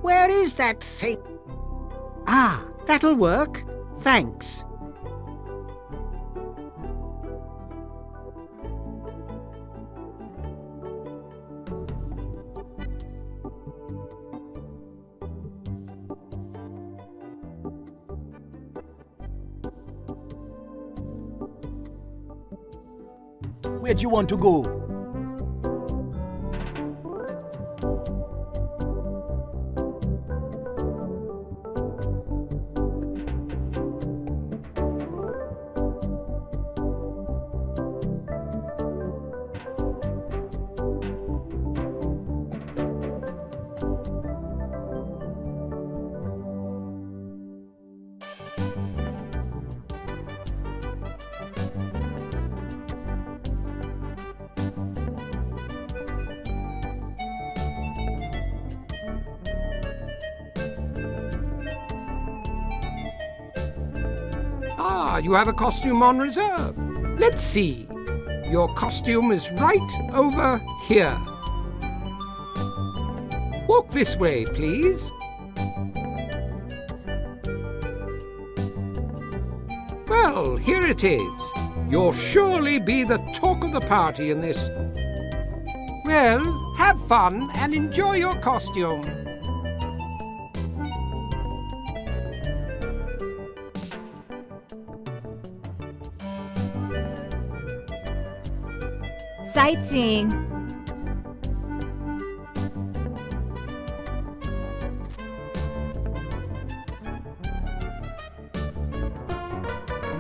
Where is that thing? Ah, that'll work. Thanks. Where'd you want to go? Ah, you have a costume on reserve. Let's see. Your costume is right over here. Walk this way, please. Well, here it is. You'll surely be the talk of the party in this. Well, have fun and enjoy your costume. Sightseeing.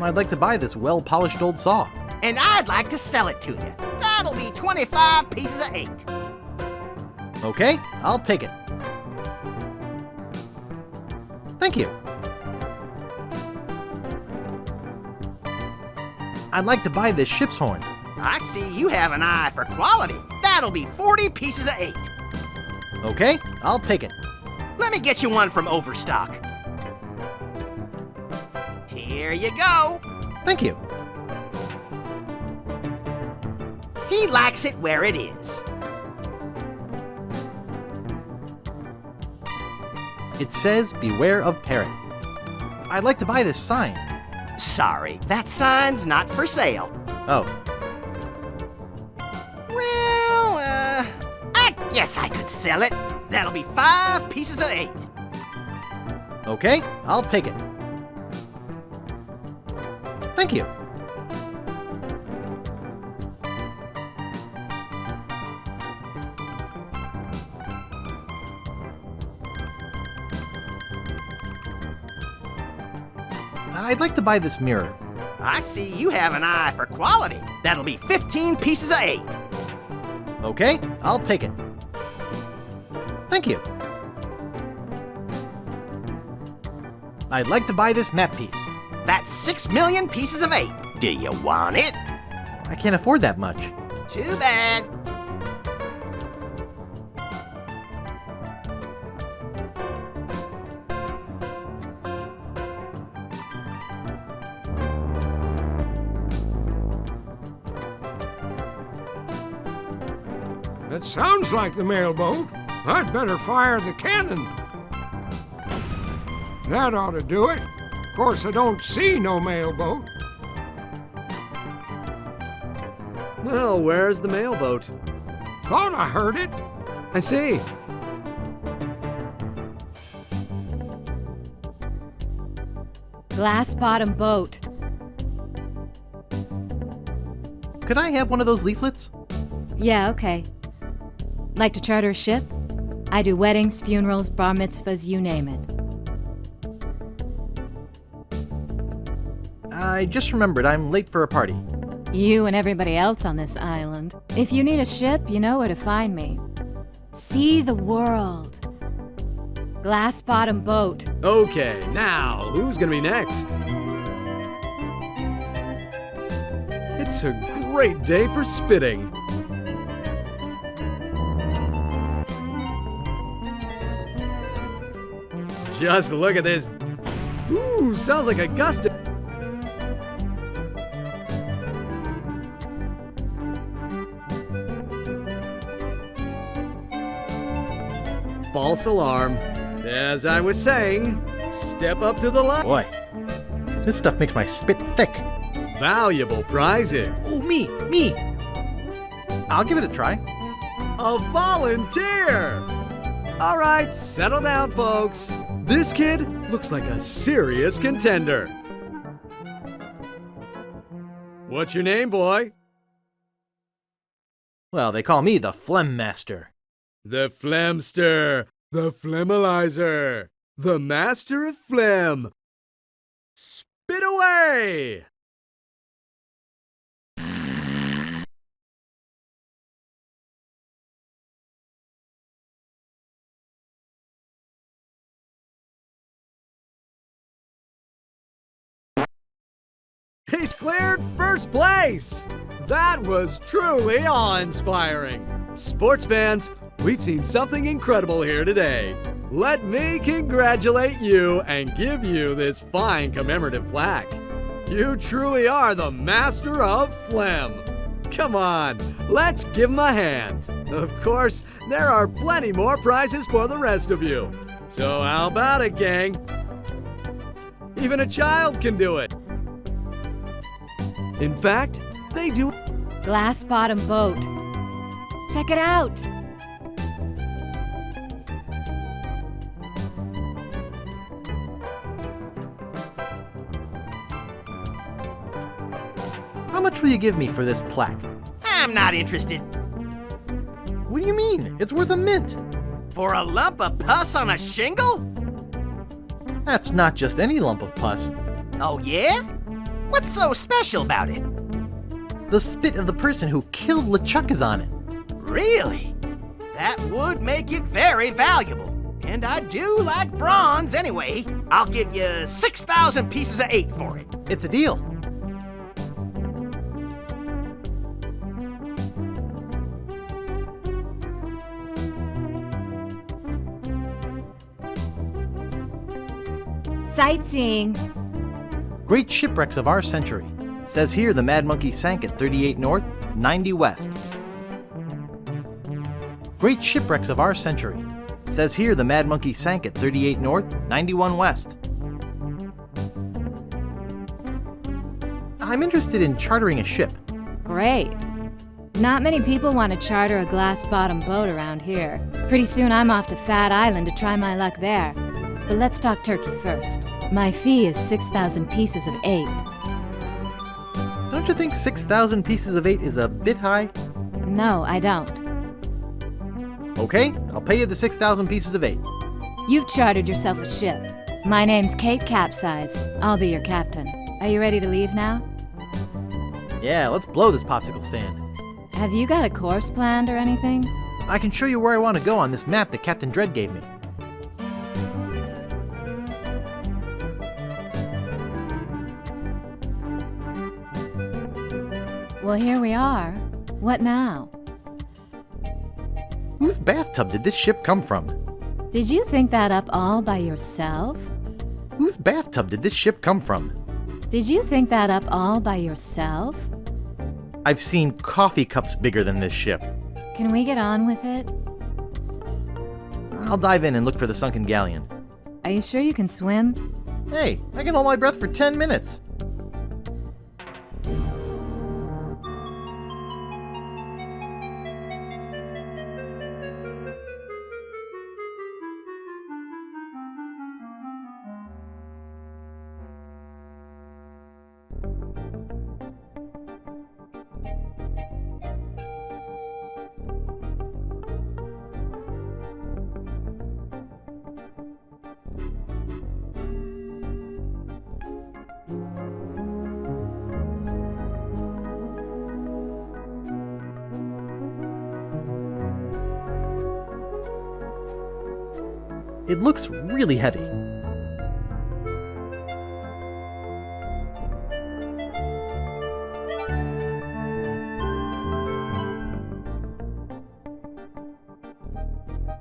I'd like to buy this well-polished old saw. And I'd like to sell it to you. That'll be 25 pieces of 8. Okay, I'll take it. Thank you. I'd like to buy this ship's horn. I see you have an eye for quality. That'll be 40 pieces of 8. Okay, I'll take it. Let me get you one from Overstock. Here you go. Thank you. He likes it where it is. It says, beware of parrot. I'd like to buy this sign. Sorry, that sign's not for sale. Oh. Well, I guess I could sell it. That'll be 5 pieces of 8. Okay, I'll take it. Thank you. I'd like to buy this mirror. I see you have an eye for quality. That'll be 15 pieces of 8. Okay, I'll take it. Thank you. I'd like to buy this map piece. That's 6 million pieces of 8. Do you want it? I can't afford that much. Too bad. That sounds like the mailboat. I'd better fire the cannon. That ought to do it. Of course, I don't see no mailboat. Well, where's the mailboat? Thought I heard it. I see. Glass-bottom boat. Could I have one of those leaflets? Yeah, okay. Like to charter a ship? I do weddings, funerals, bar mitzvahs, you name it. I just remembered I'm late for a party. You and everybody else on this island. If you need a ship, you know where to find me. See the world. Glass-bottom boat. Okay, now, who's gonna be next? It's a great day for spitting. Just look at this. Ooh, sounds like a gust of... False alarm. As I was saying, step up to the line. Boy, this stuff makes my spit thick. Valuable prizes. Oh, me! I'll give it a try. A volunteer! All right, settle down, folks. This kid looks like a serious contender. What's your name, boy? Well, they call me the Phlegm Master. The Phlegmster, the Phlegmalizer, the Master of Phlegm. Spit away! He's cleared first place! That was truly awe-inspiring. Sports fans, we've seen something incredible here today. Let me congratulate you and give you this fine commemorative plaque. You truly are the Master of Phlegm. Come on, let's give him a hand. Of course, there are plenty more prizes for the rest of you. So how about it, gang? Even a child can do it. In fact, they do. Glass-bottom boat. Check it out. How much will you give me for this plaque? I'm not interested. What do you mean? It's worth a mint. For a lump of pus on a shingle? That's not just any lump of pus. Oh, yeah? What's so special about it? The spit of the person who killed LeChuck is on it. Really? That would make it very valuable. And I do like bronze anyway. I'll give you 6,000 pieces of 8 for it. It's a deal. Sightseeing. Great shipwrecks of our century. Says here the Mad Monkey sank at 38 north, 90 west. Great shipwrecks of our century. Says here the Mad Monkey sank at 38 north, 91 west. I'm interested in chartering a ship. Great. Not many people want to charter a glass-bottom boat around here. Pretty soon I'm off to Fat Island to try my luck there. But let's talk turkey first. My fee is 6,000 pieces of 8. Don't you think 6,000 pieces of 8 is a bit high? No, I don't. Okay, I'll pay you the 6,000 pieces of 8. You've chartered yourself a ship. My name's Kate Capsize. I'll be your captain. Are you ready to leave now? Yeah, let's blow this popsicle stand. Have you got a course planned or anything? I can show you where I want to go on this map that Captain Dredd gave me. Well, here we are. What now? Whose bathtub did this ship come from? Did you think that up all by yourself? Whose bathtub did this ship come from? Did you think that up all by yourself? I've seen coffee cups bigger than this ship. Can we get on with it? I'll dive in and look for the sunken galleon. Are you sure you can swim? Hey, I can hold my breath for 10 minutes. It looks really heavy.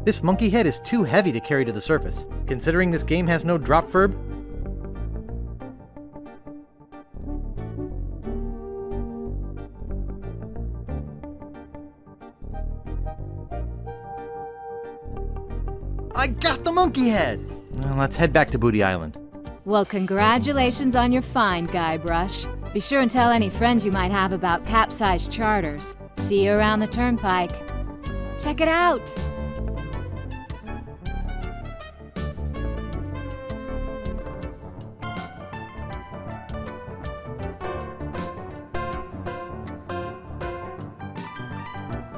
This monkey head is too heavy to carry to the surface, considering this game has no drop verb. I got the monkey head! Well, let's head back to Booty Island. Well, congratulations on your find, Guybrush. Be sure and tell any friends you might have about capsized charters. See you around the turnpike. Check it out!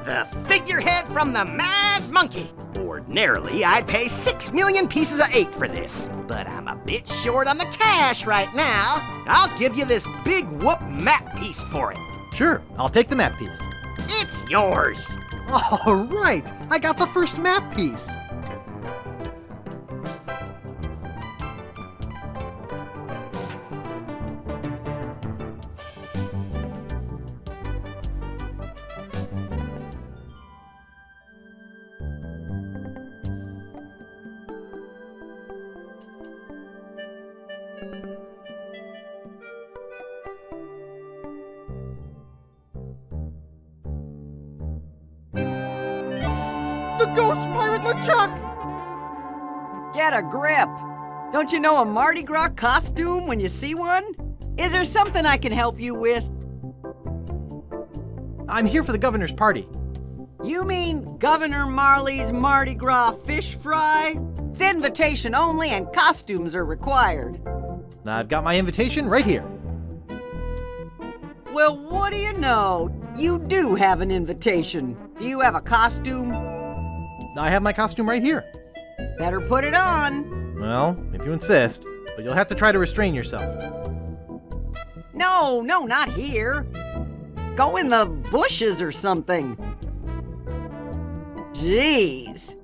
The figurehead from the Mad Monkey. Ordinarily, I'd pay 6 million pieces of 8 for this, but I'm a bit short on the cash right now. I'll give you this big whoop map piece for it. Sure, I'll take the map piece. It's yours. All right, I got the first map piece. The ghost pirate LeChuck! Get a grip! Don't you know a Mardi Gras costume when you see one? Is there something I can help you with? I'm here for the governor's party. You mean Governor Marley's Mardi Gras fish fry? It's invitation only and costumes are required. I've got my invitation right here. Well, what do you know? You do have an invitation. Do you have a costume? I have my costume right here. Better put it on. Well, if you insist, but you'll have to try to restrain yourself. No, not here. Go in the bushes or something. Jeez.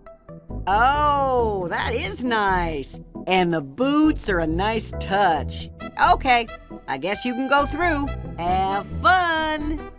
Oh, that is nice. And the boots are a nice touch. Okay, I guess you can go through. Have fun.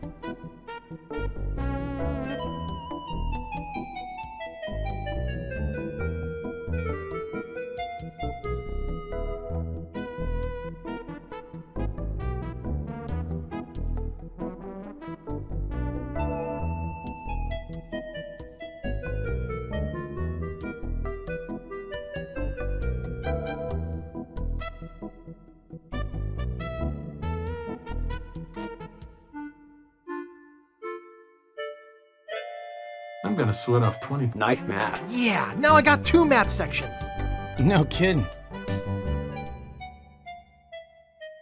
I'm gonna sweat off 20. Nice map. Yeah, now I got 2 map sections. No kidding.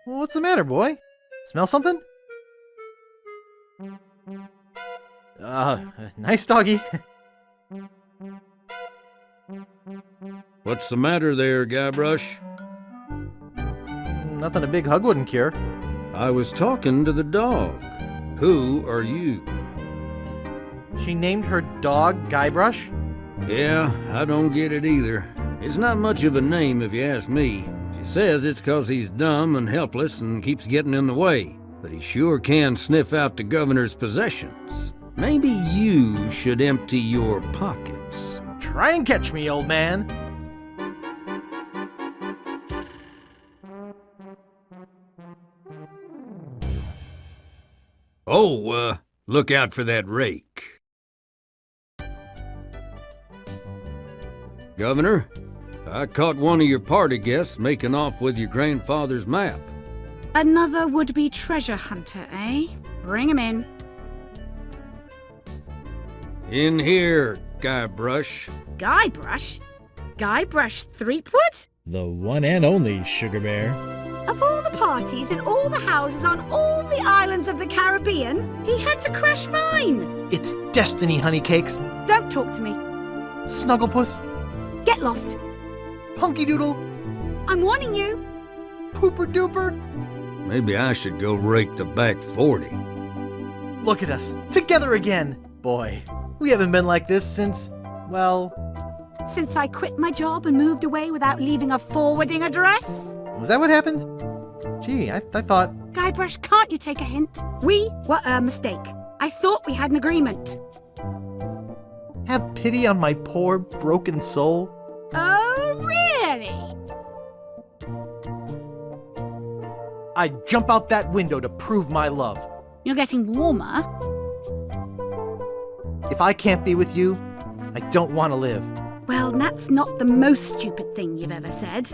Well, what's the matter, boy? Smell something? Nice doggy. What's the matter there, Guybrush? Nothing a big hug wouldn't cure. I was talking to the dog. Who are you? She named her dog Guybrush? Yeah, I don't get it either. It's not much of a name if you ask me. She says it's 'cause he's dumb and helpless and keeps getting in the way. But he sure can sniff out the governor's possessions. Maybe you should empty your pockets. Try and catch me, old man. Oh, look out for that rake. Governor, I caught one of your party guests making off with your grandfather's map. Another would-be treasure hunter, eh? Bring him in. In here, Guybrush. Guybrush? Guybrush Threepwood? The one and only Sugar Bear. Of all the parties in all the houses on all the islands of the Caribbean, he had to crash mine. It's destiny, honey cakes. Don't talk to me. Snugglepuss. Get lost. Punky Doodle. I'm warning you. Pooper Duper. Maybe I should go rake the back 40. Look at us, together again. Boy, we haven't been like this since, well, Since I quit my job and moved away without leaving a forwarding address? Was that what happened? Gee, I thought... Guybrush, can't you take a hint? We were a mistake. I thought we had an agreement. Have pity on my poor, broken soul? Oh, really? I'd jump out that window to prove my love. You're getting warmer. If I can't be with you, I don't want to live. Well, that's not the most stupid thing you've ever said.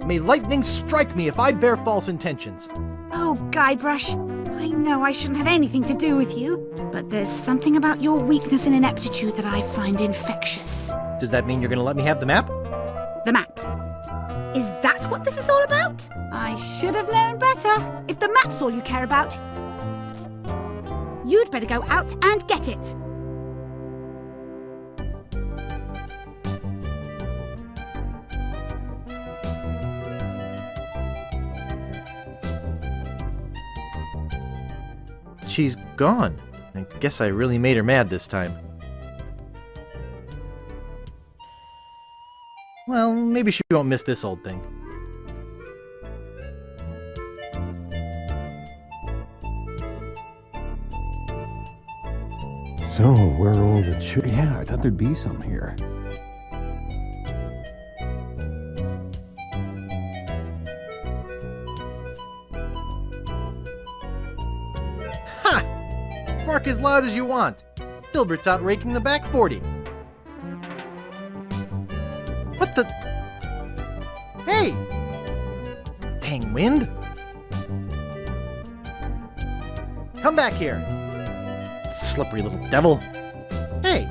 May lightning strike me if I bear false intentions. Oh, Guybrush, I know I shouldn't have anything to do with you, but there's something about your weakness and ineptitude that I find infectious. Does that mean you're going to let me have the map? The map. Is that what this is all about? I should have known better. If the map's all you care about, you'd better go out and get it. She's gone. I guess I really made her mad this time. Well, maybe she won't miss this old thing. So, where are all the Yeah, I thought there'd be some here. Ha! Bark as loud as you want. Filbert's out raking the back 40. What the? Hey! Dang wind! Come back here! Slippery little devil. Hey!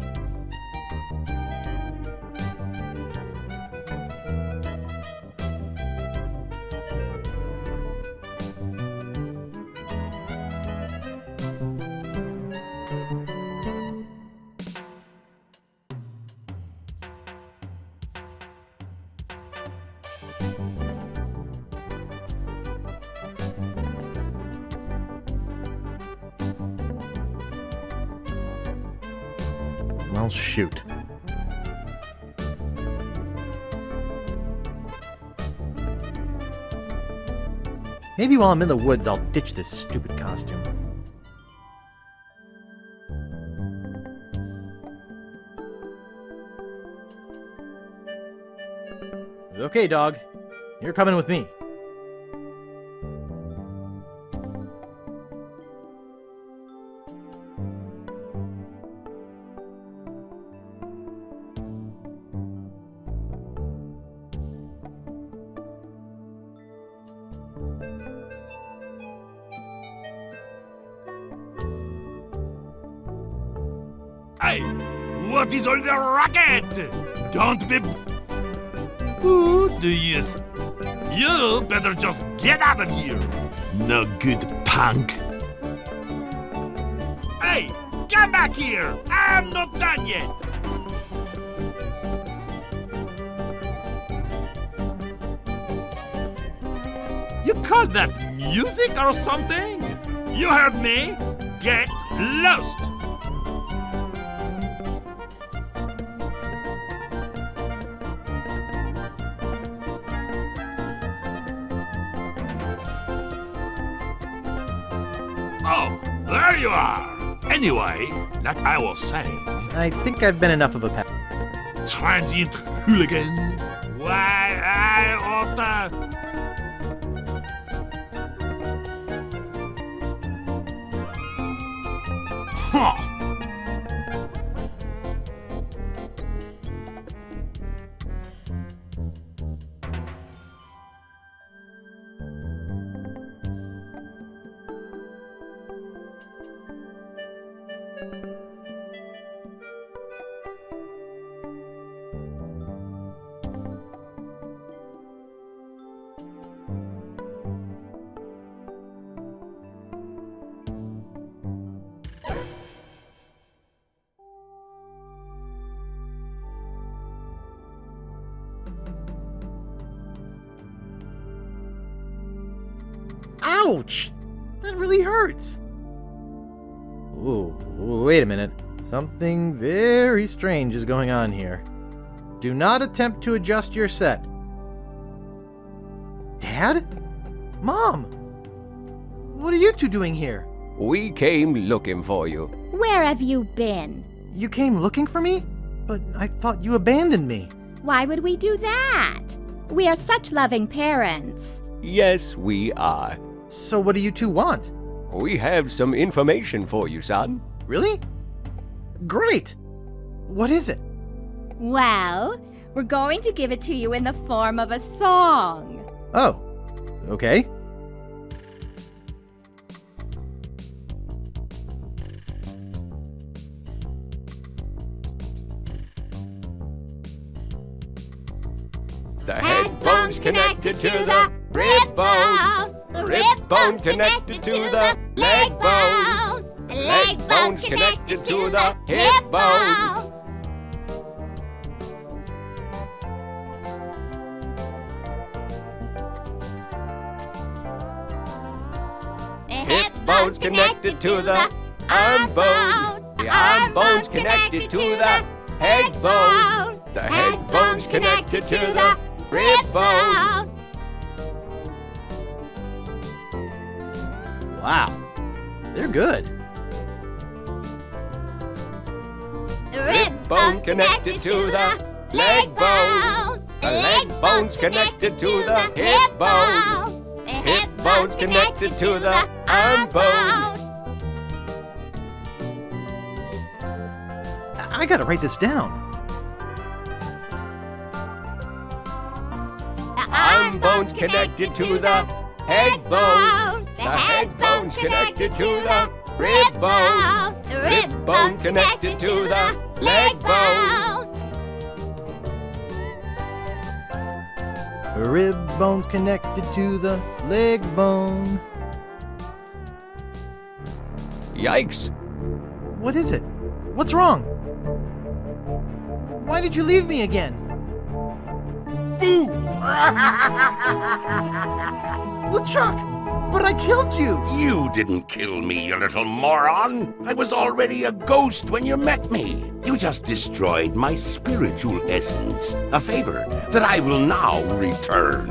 Well, shoot. Maybe while I'm in the woods, I'll ditch this stupid costume. Okay, dog. You're coming with me. Hey, what is all the racket? Don't be... Who do you... You better just get out of here. No good punk. Hey, come back here. I'm not done yet. You call that music or something? You heard me. Get lost. Oh, there you are. Anyway, like I was saying... I think I've been enough of a pet. Transient hooligan. Why, I ought to... Huh. Ouch! That really hurts. Ooh, wait a minute. Something very strange is going on here. Do not attempt to adjust your set. Dad? Mom? What are you two doing here? We came looking for you. Where have you been? You came looking for me? But I thought you abandoned me. Why would we do that? We are such loving parents. Yes, we are. So what do you two want? We have some information for you, son. Really? Great! What is it? Well, we're going to give it to you in the form of a song. Oh, okay. The head bone's connected to the rib bone. The rib bone's connected to the leg bone. The leg bone's connected to the hip bone. The hip bone's connected to the arm bone. The arm bone's connected to the head bone. The head bone's connected to the rib bone. Wow, they're good. The rib bone's connected to the leg bone. The leg bone's connected to the hip bone. The hip bone's connected to the arm bone. I gotta write this down. The arm bone's connected to the head bone. The head bone's connected to the rib bone. The rib bone's connected to the leg bone. The rib bone's connected to the leg bone. Yikes! What is it? What's wrong? Why did you leave me again? Boo! LeChuck, but I killed you! You didn't kill me, you little moron! I was already a ghost when you met me. You just destroyed my spiritual essence, a favor that I will now return.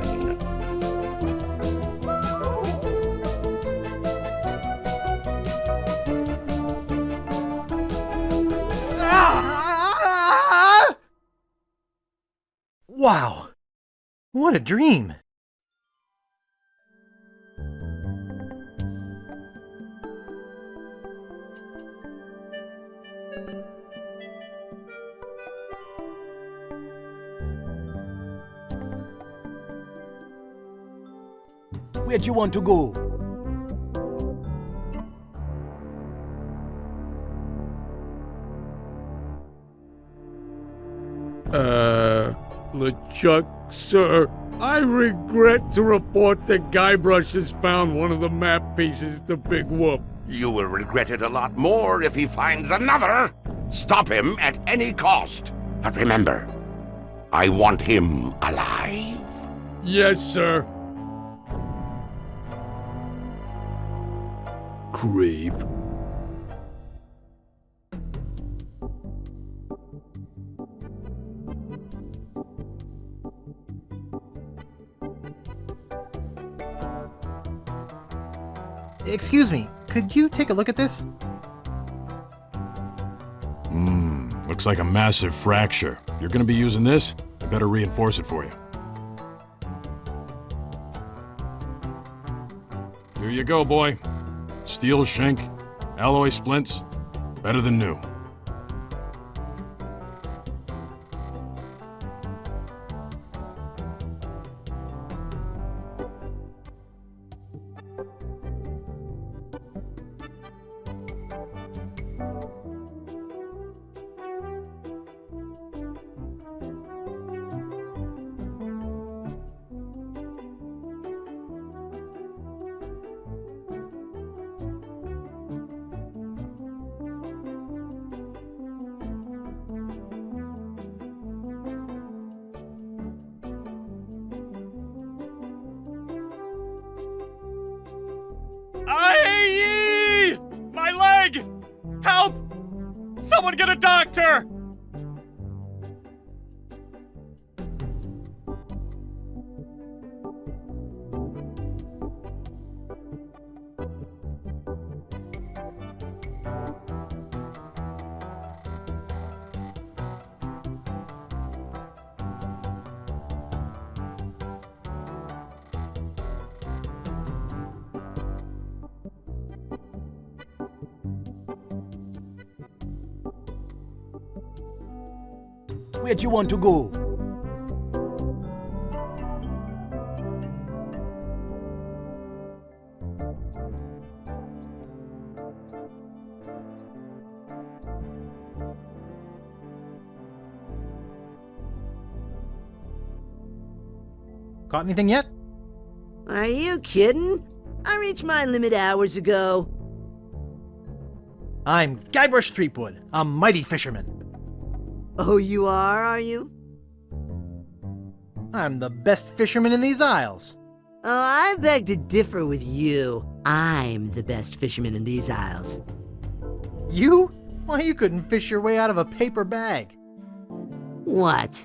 Wow, what a dream! Where'd you want to go? LeChuck, sir, I regret to report that Guybrush has found one of the map pieces to Big Whoop. You will regret it a lot more if he finds another. Stop him at any cost. But remember, I want him alive. Yes, sir. Creep. Excuse me, could you take a look at this? Looks like a massive fracture. You're gonna be using this? I better reinforce it for you. Here you go, boy. Steel shank, alloy splints, better than new. Aye! My leg! Help! Someone get a doctor! Where'd you want to go? Caught anything yet? Are you kidding? I reached my limit hours ago. I'm Guybrush Threepwood, a mighty fisherman. Oh, you are you? I'm the best fisherman in these isles. Oh, I beg to differ with you. I'm the best fisherman in these isles. You? Why, you couldn't fish your way out of a paper bag. What?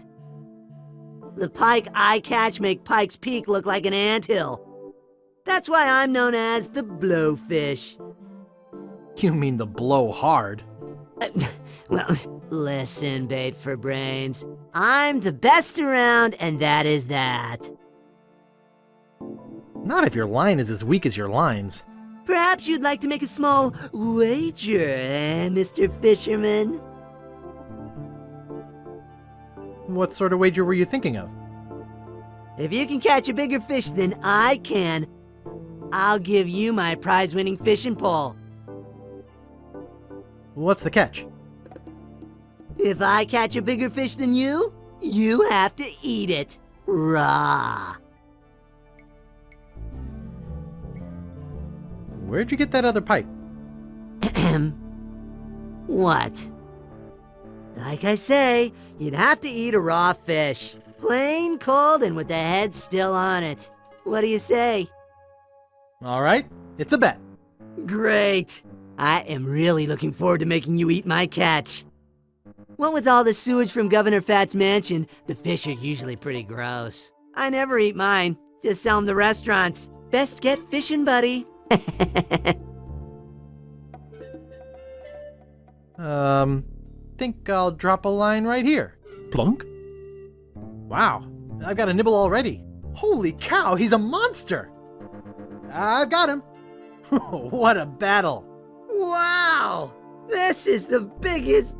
The pike I catch make Pike's Peak look like an anthill. That's why I'm known as the blowfish. You mean the blow hard? Well, listen, bait for brains. I'm the best around, and that is that. Not if your line is as weak as your lines. Perhaps you'd like to make a small wager, Mr. Fisherman? What sort of wager were you thinking of? If you can catch a bigger fish than I can, I'll give you my prize-winning fishing pole. What's the catch? If I catch a bigger fish than you, you have to eat it raw. Where'd you get that other pipe? What? Like I say, you'd have to eat a raw fish. Plain cold and with the head still on it. What do you say? All right, it's a bet. Great. I am really looking forward to making you eat my catch. What with all the sewage from Governor Fat's mansion, the fish are usually pretty gross. I never eat mine, just sell them to restaurants. Best get fishing, buddy. Think I'll drop a line right here. Plunk. Wow, I've got a nibble already. Holy cow, he's a monster! I've got him. What a battle. Wow! This is the biggest...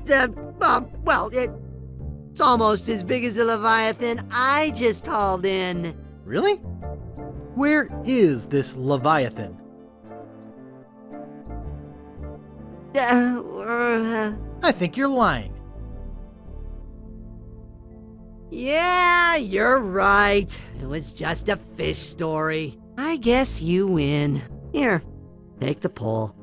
well, it's almost as big as the Leviathan I just hauled in. Really? Where is this Leviathan? I think you're lying. Yeah, you're right. It was just a fish story. I guess you win. Here, take the pole.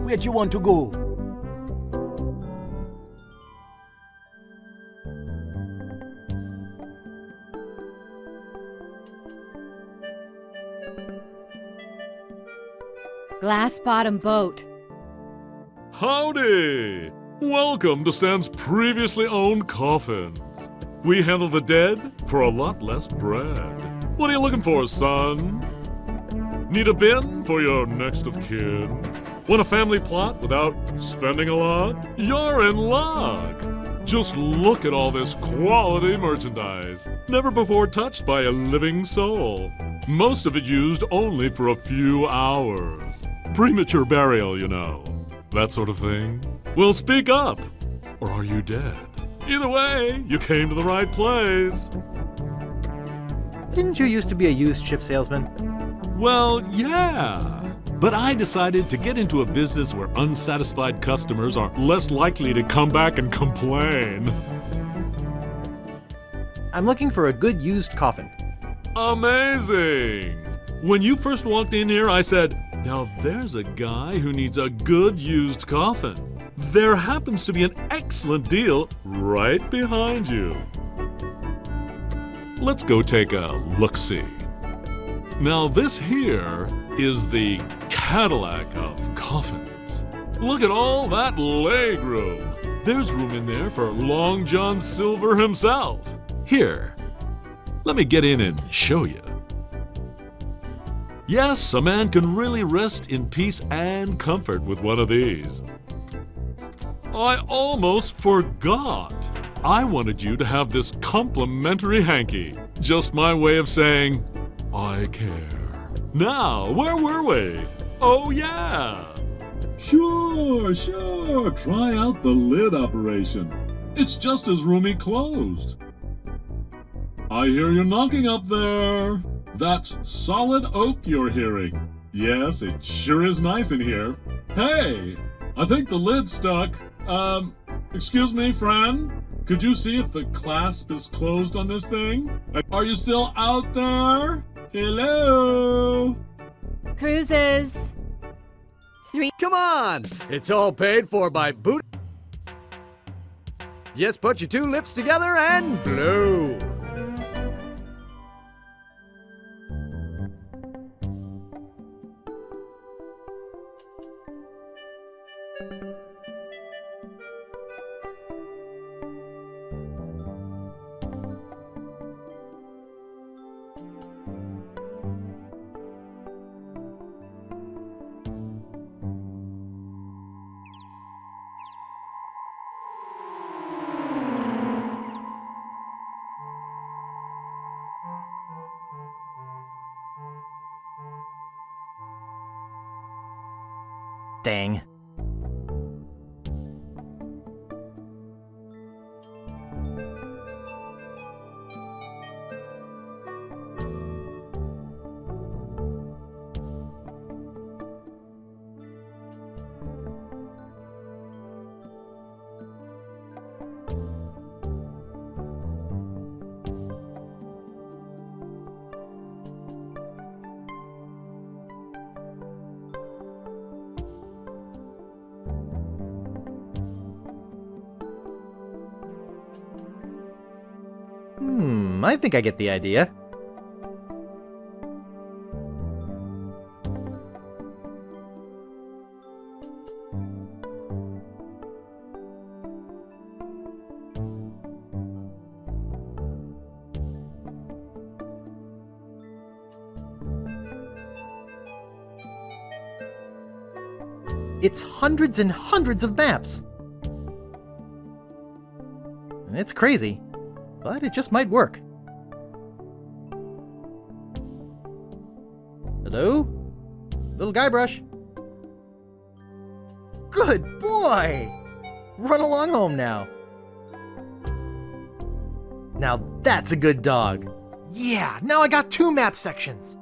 Where'd you want to go? Glass bottom boat. Howdy! Welcome to Stan's previously owned coffins. We handle the dead for a lot less bread. What are you looking for, son? Need a bin for your next of kin? Want a family plot without spending a lot? You're in luck! Just look at all this quality merchandise, never before touched by a living soul. Most of it used only for a few hours. Premature burial, you know. That sort of thing. Well, speak up! Or are you dead? Either way, you came to the right place. Didn't you used to be a used ship salesman? Well, yeah. But I decided to get into a business where unsatisfied customers are less likely to come back and complain. I'm looking for a good used coffin. Amazing! When you first walked in here, I said, now there's a guy who needs a good used coffin. there happens to be an excellent deal right behind you. Let's go take a look-see. Now this here is the Cadillac of coffins. Look at all that leg room. There's room in there for Long John Silver himself. Here, let me get in and show you. Yes, a man can really rest in peace and comfort with one of these. I almost forgot. I wanted you to have this complimentary hanky. Just my way of saying, I care. Now, where were we? Oh, yeah. Sure. Try out the lid operation. It's just as roomy closed. I hear you knocking up there. That's solid oak you're hearing. Yes, it sure is nice in here. Hey, I think the lid's stuck. Excuse me, friend? Could you see if the clasp is closed on this thing? Are you still out there? Hello? Cruises. 3. Come on! It's all paid for by boot. Just put your two lips together and blow. Dang. I think I get the idea. It's hundreds and hundreds of maps. It's crazy, but it just might work. Hello? Little Guybrush? Good boy! Run along home now. Now that's a good dog. Yeah, now I got 2 map sections.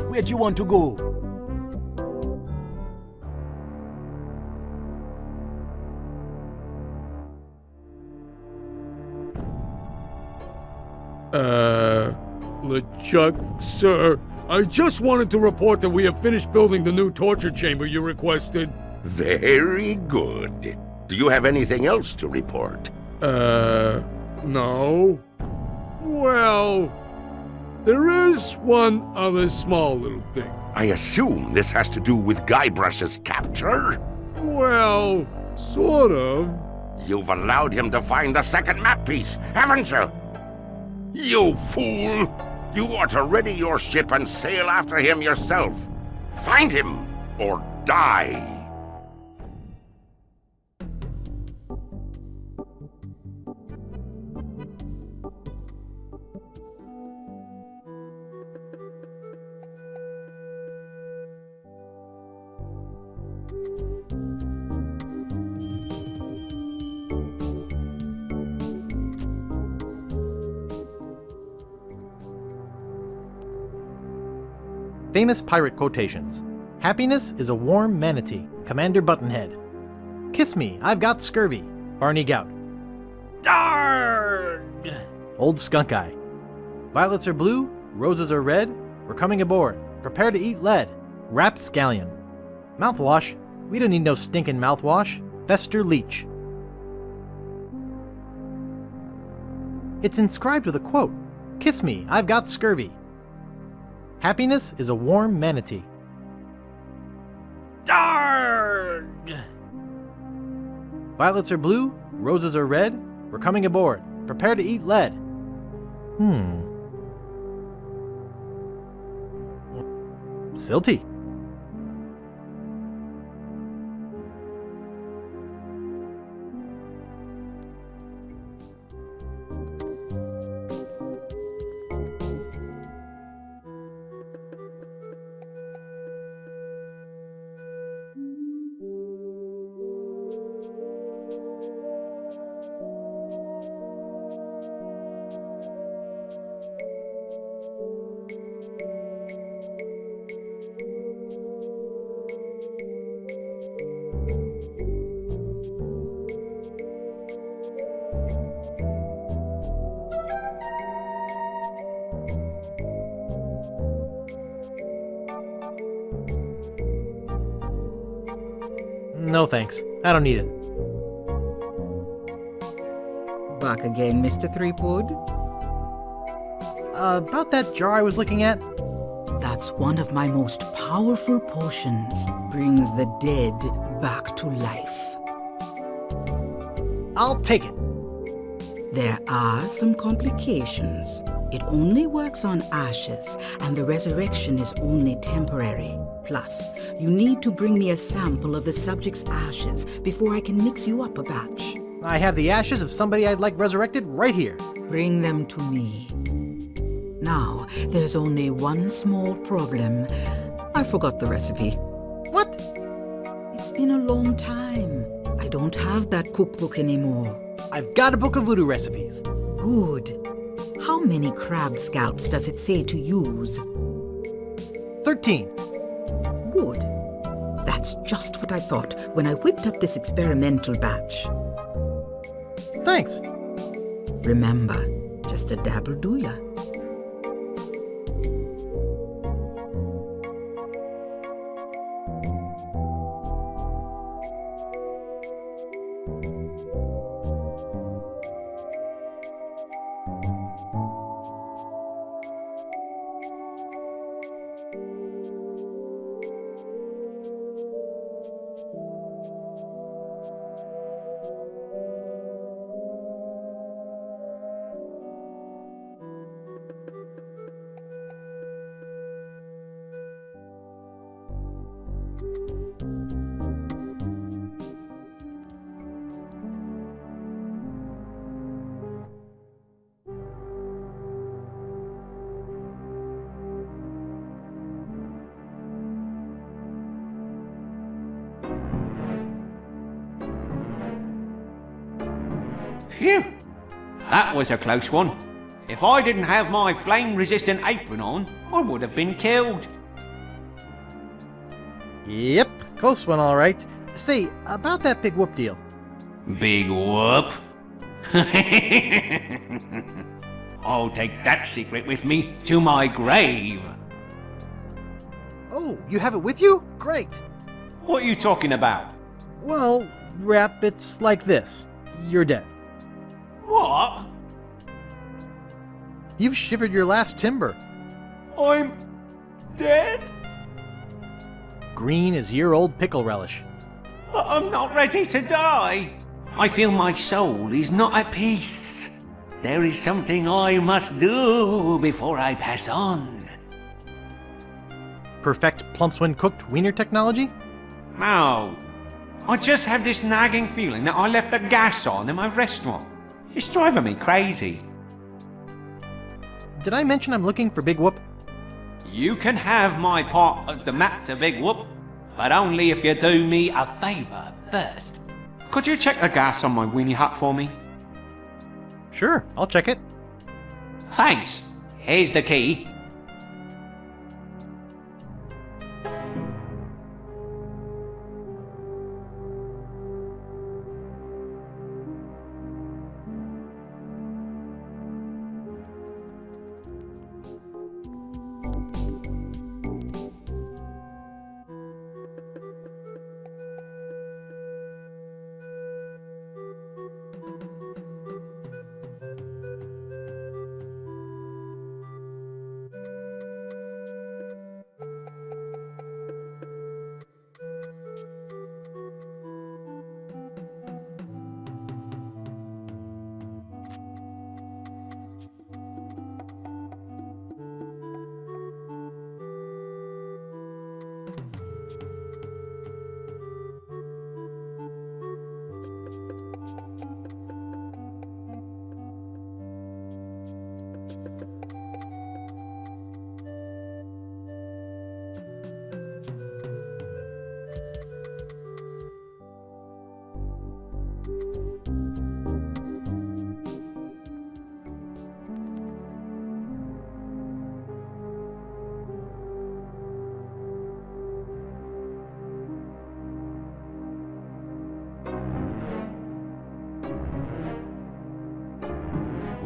Where do you want to go? LeChuck, sir. I just wanted to report that we have finished building the new torture chamber you requested. Very good. Do you have anything else to report? No. Well, there is one other small little thing. I assume this has to do with Guybrush's capture? Well, sort of. You've allowed him to find the second map piece, haven't you? You fool! You ought to ready your ship and sail after him yourself. Find him, or die! Famous pirate quotations. Happiness is a warm manatee, Commander Buttonhead. Kiss me, I've got scurvy, Barney Gout. Darg! Old Skunk Eye. Violets are blue, roses are red, we're coming aboard. Prepare to eat lead, Rapscallion. Mouthwash, we don't need no stinking mouthwash, Fester Leech. It's inscribed with a quote. Kiss me, I've got scurvy. Happiness is a warm manatee. Darg! Violets are blue, roses are red, we're coming aboard. Prepare to eat lead. Silty. No thanks. I don't need it. Back again, Mr. Threepwood? About that jar I was looking at? That's one of my most powerful potions. Brings the dead back to life. I'll take it. There are some complications. It only works on ashes, and the resurrection is only temporary. Plus, you need to bring me a sample of the subject's ashes before I can mix you up a batch. I have the ashes of somebody I'd like resurrected right here. Bring them to me. Now, there's only one small problem. I forgot the recipe. What? It's been a long time. I don't have that cookbook anymore. I've got a book of voodoo recipes. Good. How many crab scalps does it say to use? 13. Good. That's just what I thought when I whipped up this experimental batch. Thanks. Remember, just a dabble do ya. Phew! That was a close one. If I didn't have my flame-resistant apron on, I would have been killed. Yep, close one all right. Say, about that big whoop deal. Big whoop? I'll take that secret with me to my grave. Oh, you have it with you? Great. What are you talking about? Well, Rap, it's like this. You're dead. What? You've shivered your last timber. I'm dead? Green is year-old pickle relish. I'm not ready to die. I feel my soul is not at peace. There is something I must do before I pass on. Perfect plumps when cooked wiener technology? No. I just have this nagging feeling that I left the gas on in my restaurant. It's driving me crazy. Did I mention I'm looking for Big Whoop? You can have my part of the map to Big Whoop, but only if you do me a favour first. Could you check the gas on my weenie hut for me? Sure, I'll check it. Thanks. Here's the key.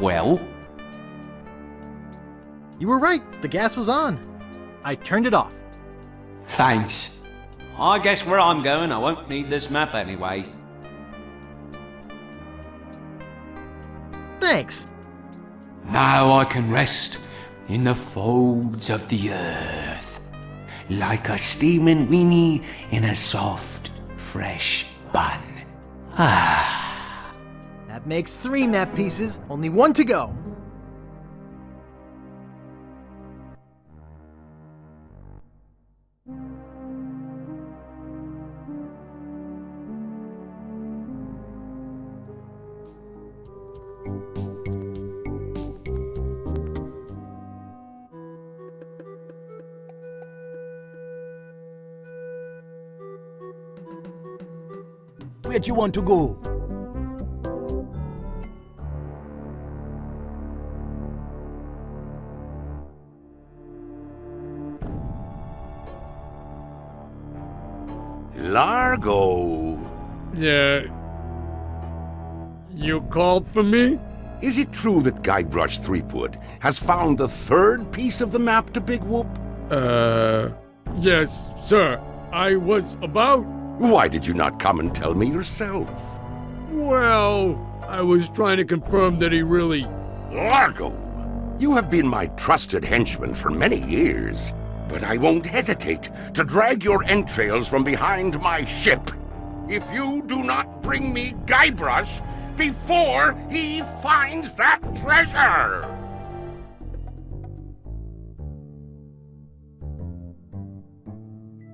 Well? You were right. The gas was on. I turned it off. Thanks. I guess where I'm going, I won't need this map anyway. Thanks. Now I can rest in the folds of the earth, like a steaming weenie in a soft, fresh bun. Ah. That makes 3 map pieces, only 1 to go. Where'd you want to go? Largo. Yeah. You called for me? Is it true that Guybrush Threepwood has found the 3rd piece of the map to Big Whoop? Yes, sir. I was about... Why did you not come and tell me yourself? Well, I was trying to confirm that he really... Largo! You have been my trusted henchman for many years, but I won't hesitate to drag your entrails from behind my ship if you do not bring me Guybrush before he finds that treasure!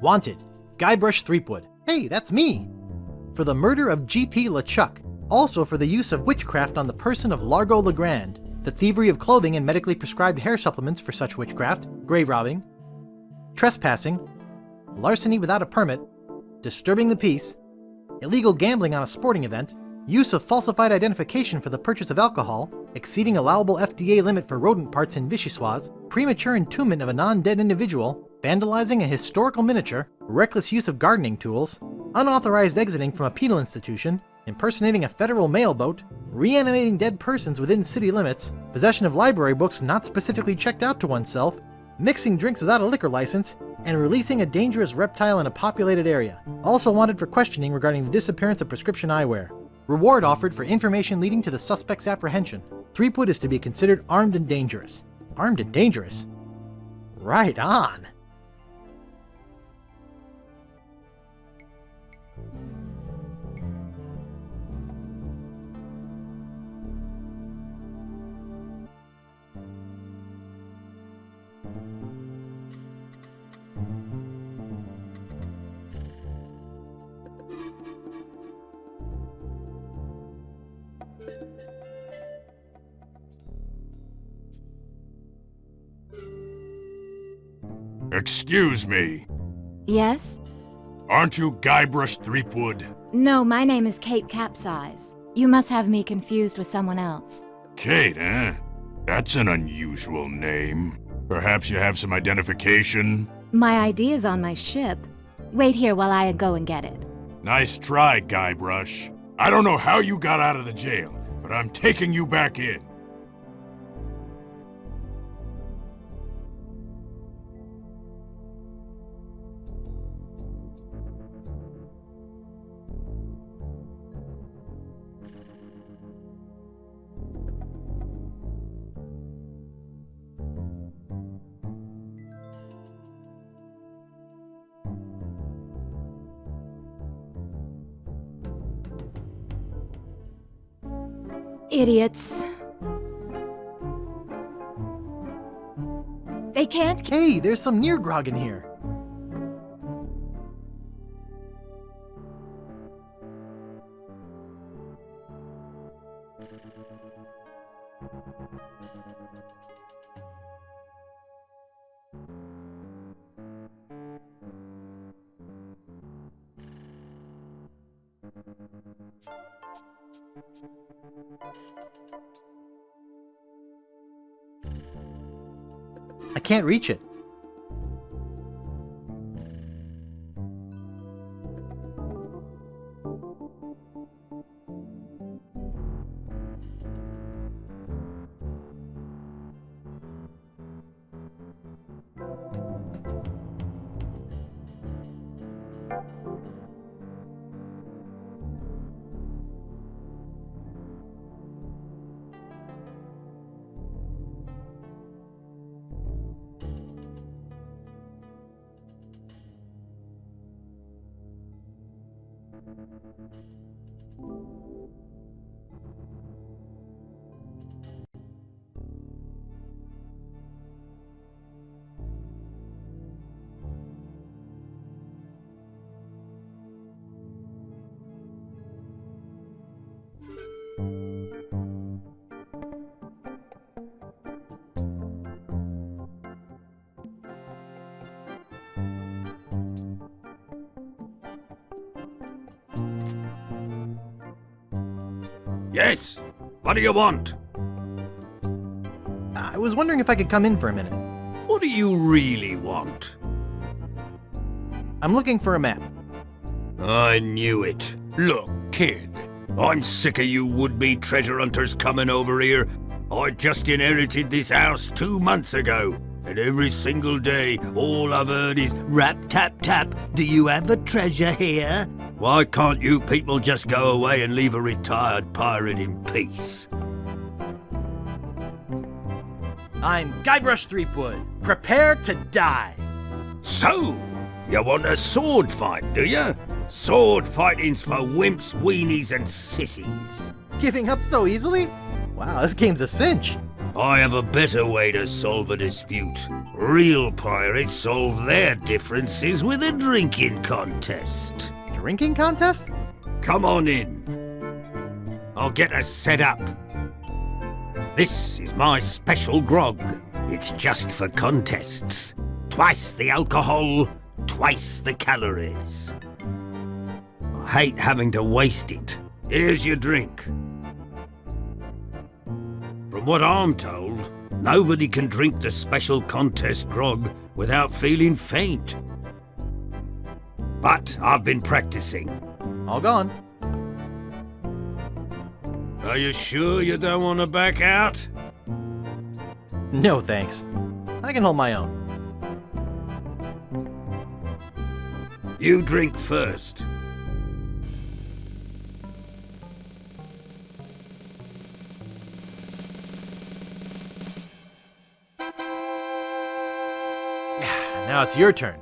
Wanted, Guybrush Threepwood. Hey, that's me! For the murder of G.P. LeChuck, also for the use of witchcraft on the person of Largo Legrand, the thievery of clothing and medically prescribed hair supplements for such witchcraft, grave robbing, trespassing, larceny without a permit, disturbing the peace, illegal gambling on a sporting event, use of falsified identification for the purchase of alcohol, exceeding allowable FDA limit for rodent parts in Vichyssoise, premature entombment of a non-dead individual, vandalizing a historical miniature, reckless use of gardening tools, unauthorized exiting from a penal institution, impersonating a federal mail boat, reanimating dead persons within city limits, possession of library books not specifically checked out to oneself, mixing drinks without a liquor license, and releasing a dangerous reptile in a populated area. Also wanted for questioning regarding the disappearance of prescription eyewear. Reward offered for information leading to the suspect's apprehension. Threepwood is to be considered armed and dangerous. Armed and dangerous? Right on! Excuse me. Yes? Aren't you Guybrush Threepwood? No, my name is Kate Capsize. You must have me confused with someone else. Kate, eh? That's an unusual name. Perhaps you have some identification? My ID is on my ship. Wait here while I go and get it. Nice try, Guybrush. I don't know how you got out of the jail, but I'm taking you back in. Idiots. They can't... Hey, there's some near grog in here. I can't reach it. Yes? What do you want? I was wondering if I could come in for a minute. What do you really want? I'm looking for a map. I knew it. Look, kid, I'm sick of you would-be treasure hunters coming over here. I just inherited this house 2 months ago, and every single day, all I've heard is rap, tap, tap, do you have a treasure here? Why can't you people just go away and leave a retired pirate in peace? I'm Guybrush Threepwood. Prepare to die. So, you want a sword fight, do you? Sword fighting's for wimps, weenies, and sissies. Giving up so easily? Wow, this game's a cinch. I have a better way to solve a dispute. Real pirates solve their differences with a drinking contest. Drinking contest? Come on in. I'll get us set up. This is my special grog. It's just for contests. Twice the alcohol, twice the calories. I hate having to waste it. Here's your drink. From what I'm told, nobody can drink the special contest grog without feeling faint. But I've been practicing. All gone. Are you sure you don't want to back out? No thanks. I can hold my own. You drink first. Now it's your turn.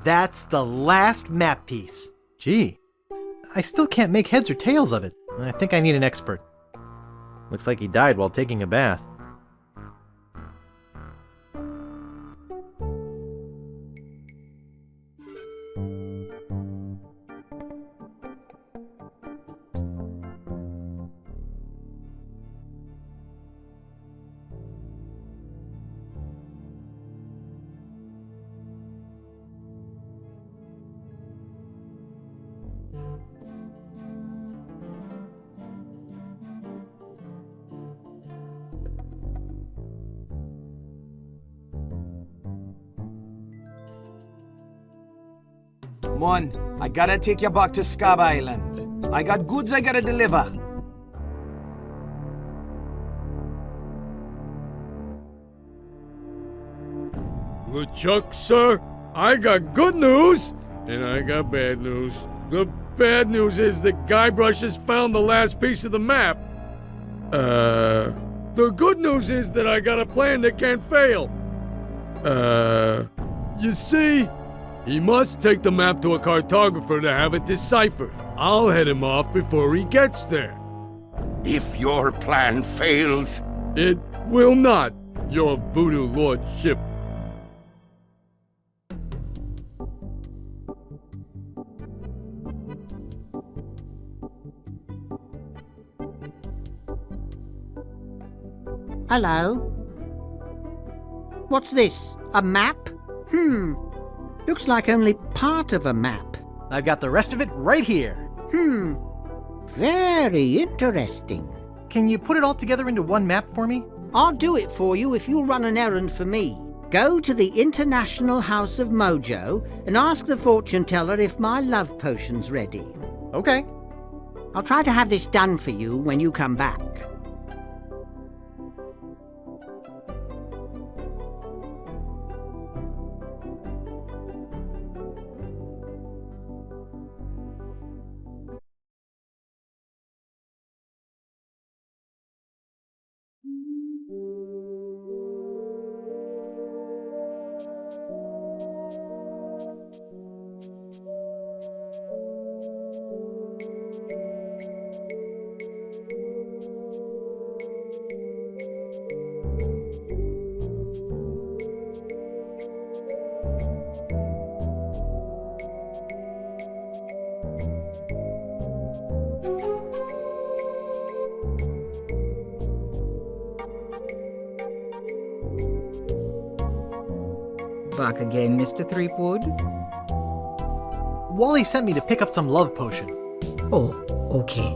That's the last map piece. Gee, I still can't make heads or tails of it. I think I need an expert. Looks like he died while taking a bath. Mon, I gotta take you back to Scab Island. I got goods I gotta deliver. LeChuck's, sir, I got good news, and I got bad news. The bad news is that Guybrush has found the last piece of the map. The good news is that I got a plan that can't fail. You see, he must take the map to a cartographer to have it deciphered. I'll head him off before he gets there. If your plan fails... It Will not, your voodoo lordship. Hello? What's this? A map? Looks like only part of a map. I've got the rest of it right here. Very interesting. Can you put it all together into one map for me? I'll do it for you if you'll run an errand for me. Go to the International House of Mojo and ask the fortune teller if my love potion's ready. Okay. I'll try to have this done for you when you come back. Back again, Mr. Threepwood? Wally sent me to pick up some love potion. Oh, okay.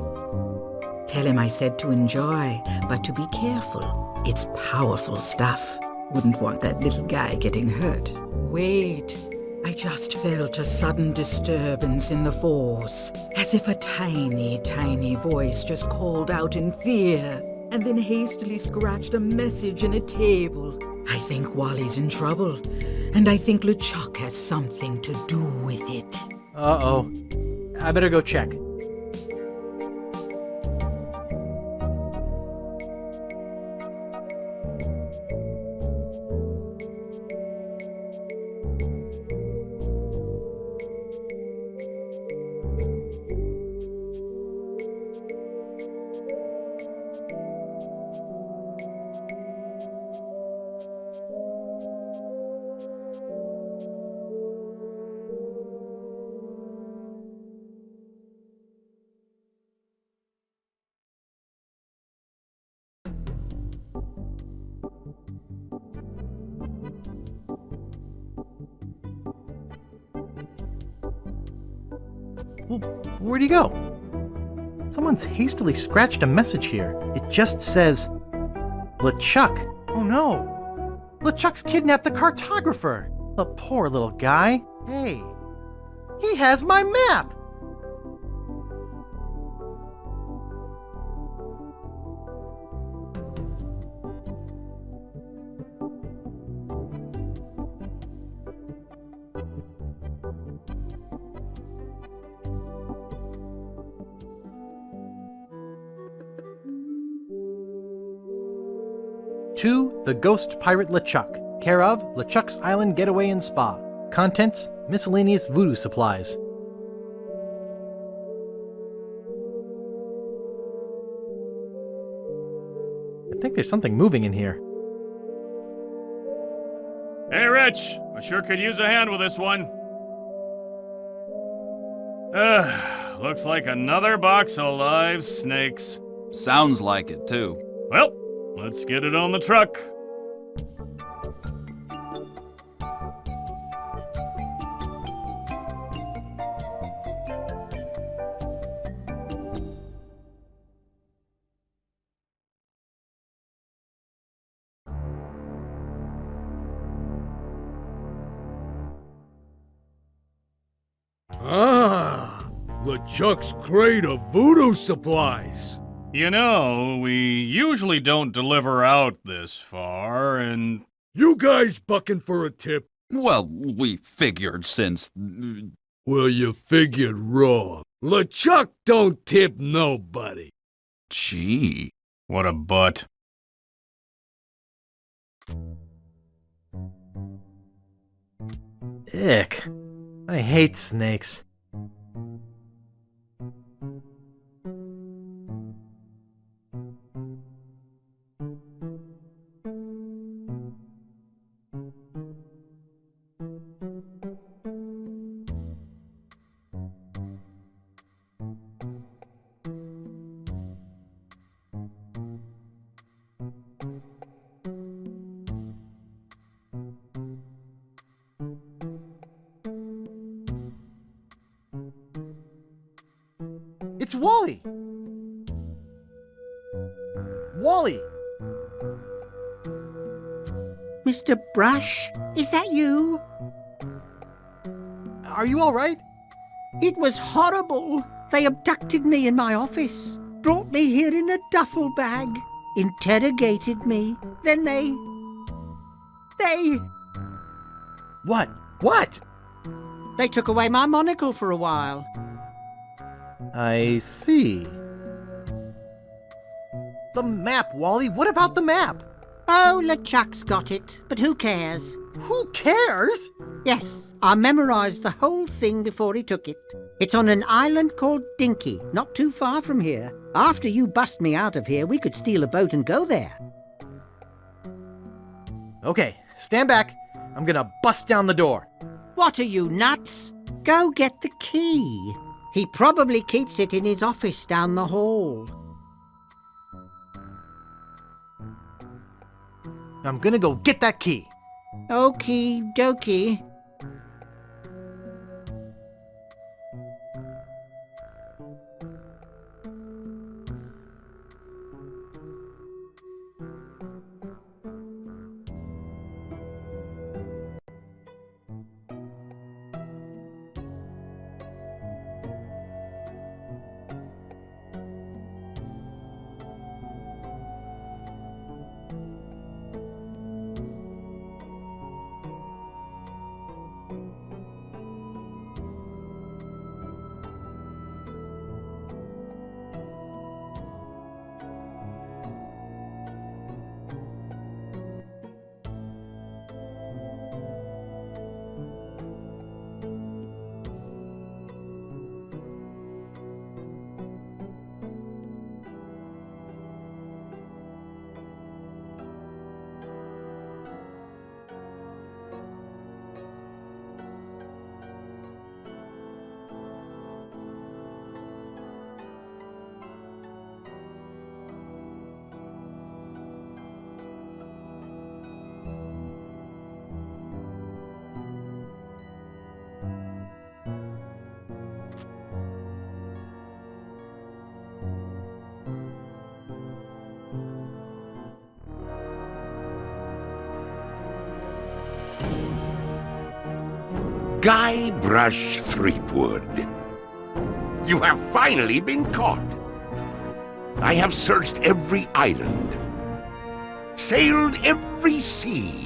Tell him I said to enjoy, but to be careful. It's powerful stuff. Wouldn't want that little guy getting hurt. Wait. I just felt a sudden disturbance in the force, as if a tiny, tiny voice just called out in fear, and then hastily scratched a message in a table. I think Wally's in trouble, and I think LeChuck has something to do with it. Uh-oh. I better go check. Well, where'd he go? Someone's hastily scratched a message here. It just says, LeChuck. Oh no. LeChuck's kidnapped the cartographer. The poor little guy. Hey, he has my map. To the Ghost Pirate LeChuck, care of LeChuck's Island Getaway and Spa. Contents, miscellaneous voodoo supplies. I think there's something moving in here. Hey, Rich! I sure could use a hand with this one. Looks like another box of live snakes. Sounds like it, too. Well, let's get it on the truck. Ah, LeChuck's crate of voodoo supplies. You know, we usually don't deliver out this far, and... You guys bucking for a tip? Well, we figured since... Well, you figured wrong. LeChuck don't tip nobody. Gee. What a butt. Ick. I hate snakes. It's Wally! Wally! Mr. Brush, is that you? Are you all right? It was horrible. They abducted me in my office, brought me here in a duffel bag, interrogated me, then they... What? What? They took away my monocle for a while. I see. The map, Wally. What about the map? Oh, LeChuck's got it, but who cares? Who cares? Yes, I memorized the whole thing before he took it. It's on an island called Dinky, not too far from here. After you bust me out of here, we could steal a boat and go there. Okay, stand back. I'm gonna bust down the door. What are you, nuts? Go get the key. He probably keeps it in his office down the hall. I'm gonna go get that key. Okie dokie. Guybrush Threepwood. You have finally been caught. I have searched every island, sailed every sea,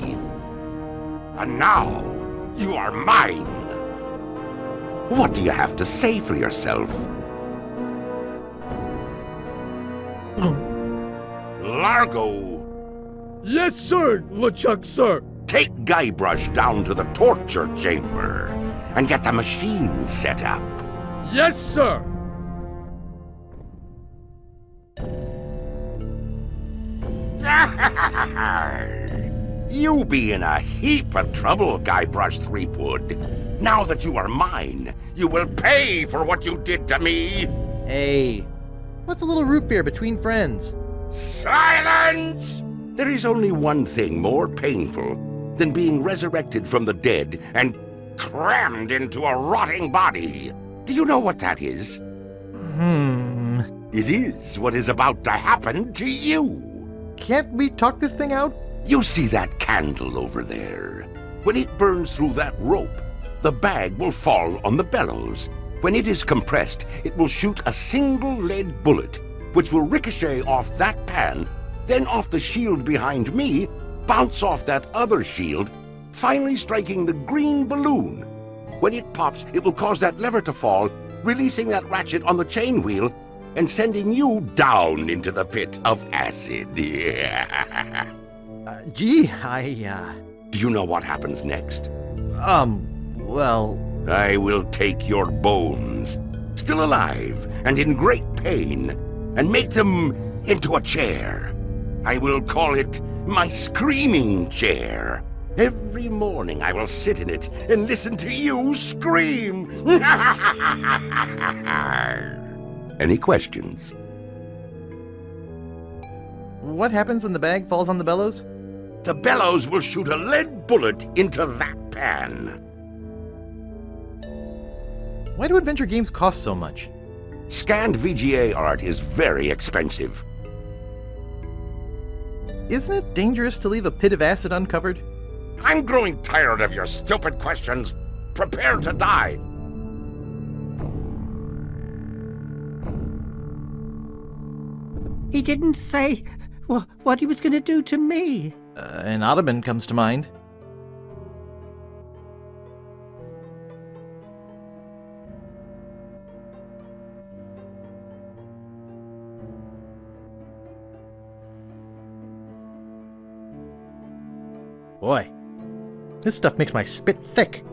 and now you are mine. What do you have to say for yourself? Largo! Yes, sir, LeChuck, sir. Take Guybrush down to the torture chamber and get the machine set up. Yes, sir. You be in a heap of trouble, Guybrush Threepwood. Now that you are mine, you will pay for what you did to me. Hey, what's a little root beer between friends? Silence! There is only one thing more painful than being resurrected from the dead and crammed into a rotting body. Do you know what that is? It is what is about to happen to you. Can't we talk this thing out? You see that candle over there? When it burns through that rope, the bag will fall on the bellows. When it is compressed, it will shoot a single lead bullet, which will ricochet off that pan, then off the shield behind me, bounce off that other shield, finally striking the green balloon. When it pops, it will cause that lever to fall, releasing that ratchet on the chain wheel, and sending you down into the pit of acid. Gee, Do you know what happens next? Well... I will take your bones, still alive and in great pain, and make them into a chair. I will call it my screaming chair. Every morning I will sit in it and listen to you scream. Any questions? What happens when the bag falls on the bellows? The bellows will shoot a lead bullet into that pan. Why do adventure games cost so much? Scanned VGA art is very expensive. Isn't it dangerous to leave a pit of acid uncovered? I'm growing tired of your stupid questions. Prepare to die. He didn't say what he was going to do to me. An ottoman comes to mind. Boy, this stuff makes my spit thick.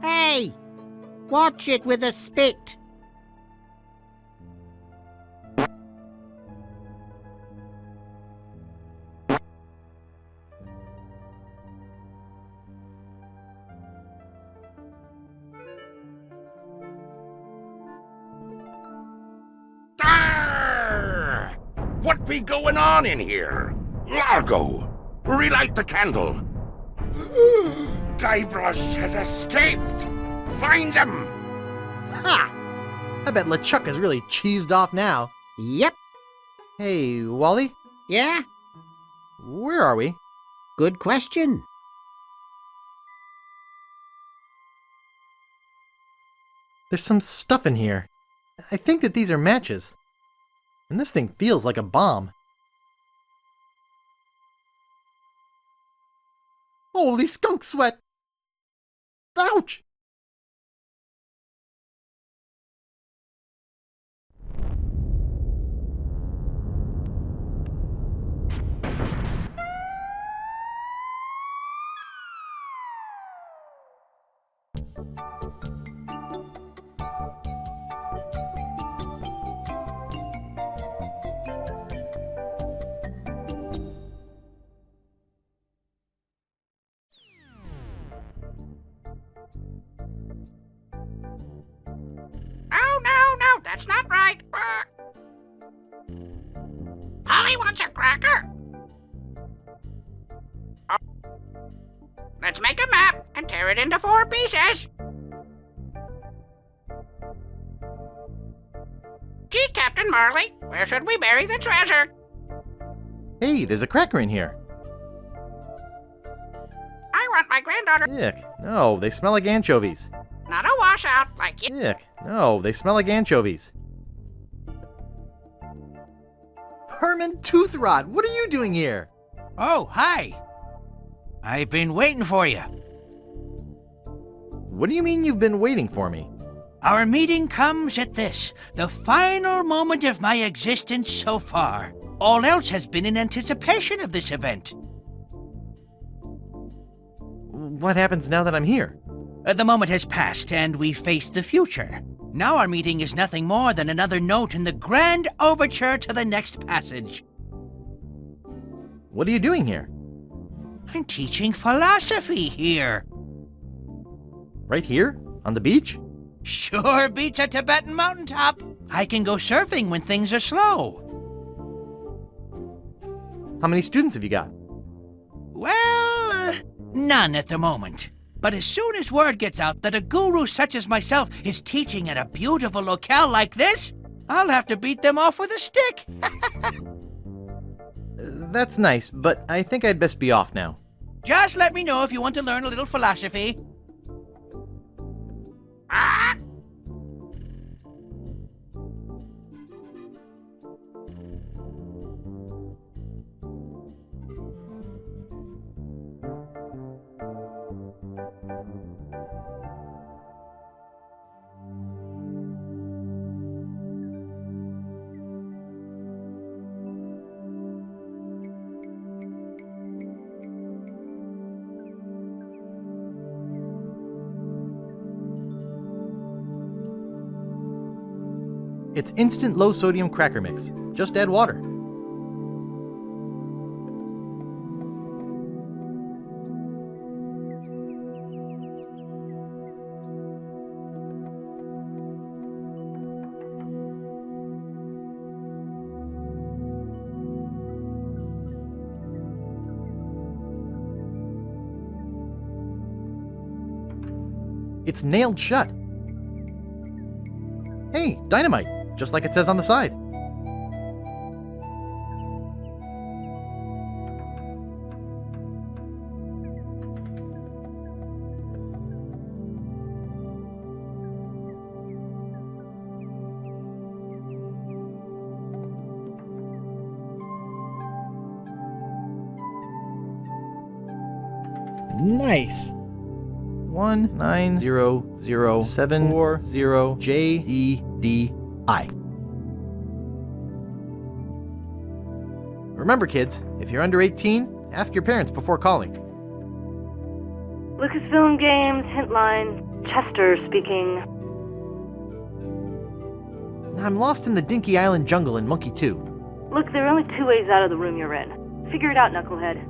Hey! Watch it with a spit! Arr! What be going on in here? Largo! Relight the candle! Guybrush has escaped! Find him! Ha! I bet LeChuck is really cheesed off now. Yep. Hey, Wally? Yeah? Where are we? Good question. There's some stuff in here. I think that these are matches. And this thing feels like a bomb. Holy skunk sweat! Ouch! No, that's not right. Polly wants a cracker. Oh. Let's make a map and tear it into 4 pieces. Gee, Captain Marley, where should we bury the treasure? Hey, there's a cracker in here. I want my granddaughter. Ick. No, they smell like anchovies. Not a washout like you. Ick. No, they smell like anchovies. Herman Toothrot, what are you doing here? Oh, hi. I've been waiting for you. What do you mean you've been waiting for me? Our meeting comes at this, the final moment of my existence so far. All else has been in anticipation of this event. What happens now that I'm here? The moment has passed, and we face the future. Now our meeting is nothing more than another note in the grand overture to the next passage. What are you doing here? I'm teaching philosophy here. Right here? On the beach? Sure beats a Tibetan mountaintop. I can go surfing when things are slow. How many students have you got? Well, none at the moment. But as soon as word gets out that a guru such as myself is teaching at a beautiful locale like this, I'll have to beat them off with a stick. That's nice, but I think I'd best be off now. Just let me know if you want to learn a little philosophy. It's instant low-sodium cracker mix. Just add water. It's nailed shut. Hey, dynamite, just like it says on the side. Nice. 1900740JEDI. Remember, kids, if you're under 18, ask your parents before calling. Lucasfilm Games, hint line. Chester speaking. I'm lost in the Dinky Island jungle in Monkey 2. Look, there are only 2 ways out of the room you're in. Figure it out, Knucklehead.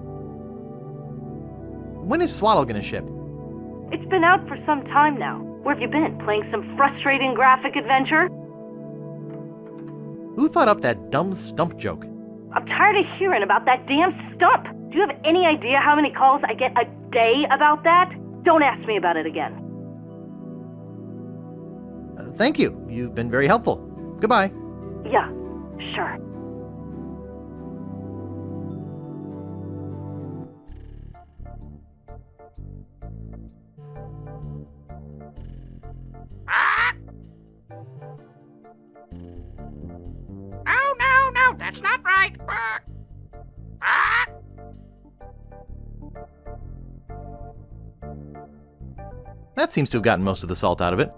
When is Swaddle gonna ship? It's been out for some time now. Where have you been? Playing some frustrating graphic adventure? Who thought up that dumb stump joke? I'm tired of hearing about that damn stump. Do you have any idea how many calls I get a day about that? Don't ask me about it again. Thank you. You've been very helpful. Goodbye. Yeah, sure. No, that's not right. That seems to have gotten most of the salt out of it.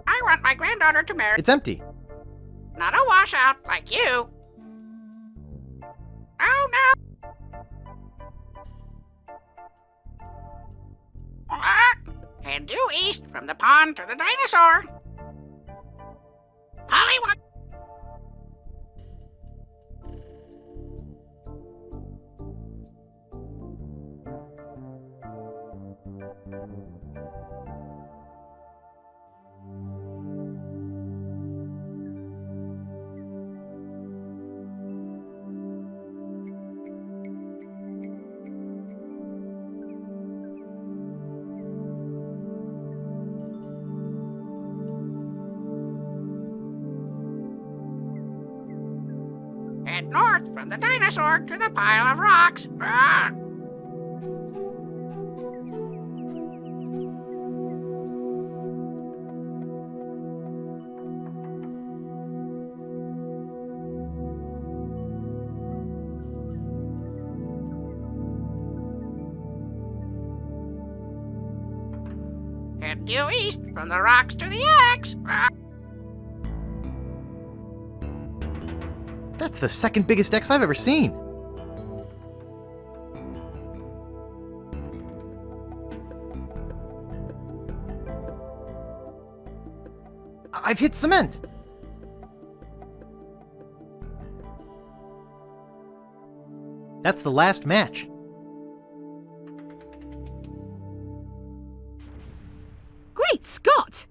I want my granddaughter to marry. It's empty. Not a washout like you. Oh, no. Head due east from the pond to the dinosaur. Polly wants... Head north from the dinosaur to the pile of rocks. Head due east from the rocks to the X. That's the second biggest X I've ever seen. I've hit cement. That's the last match. Great Scott!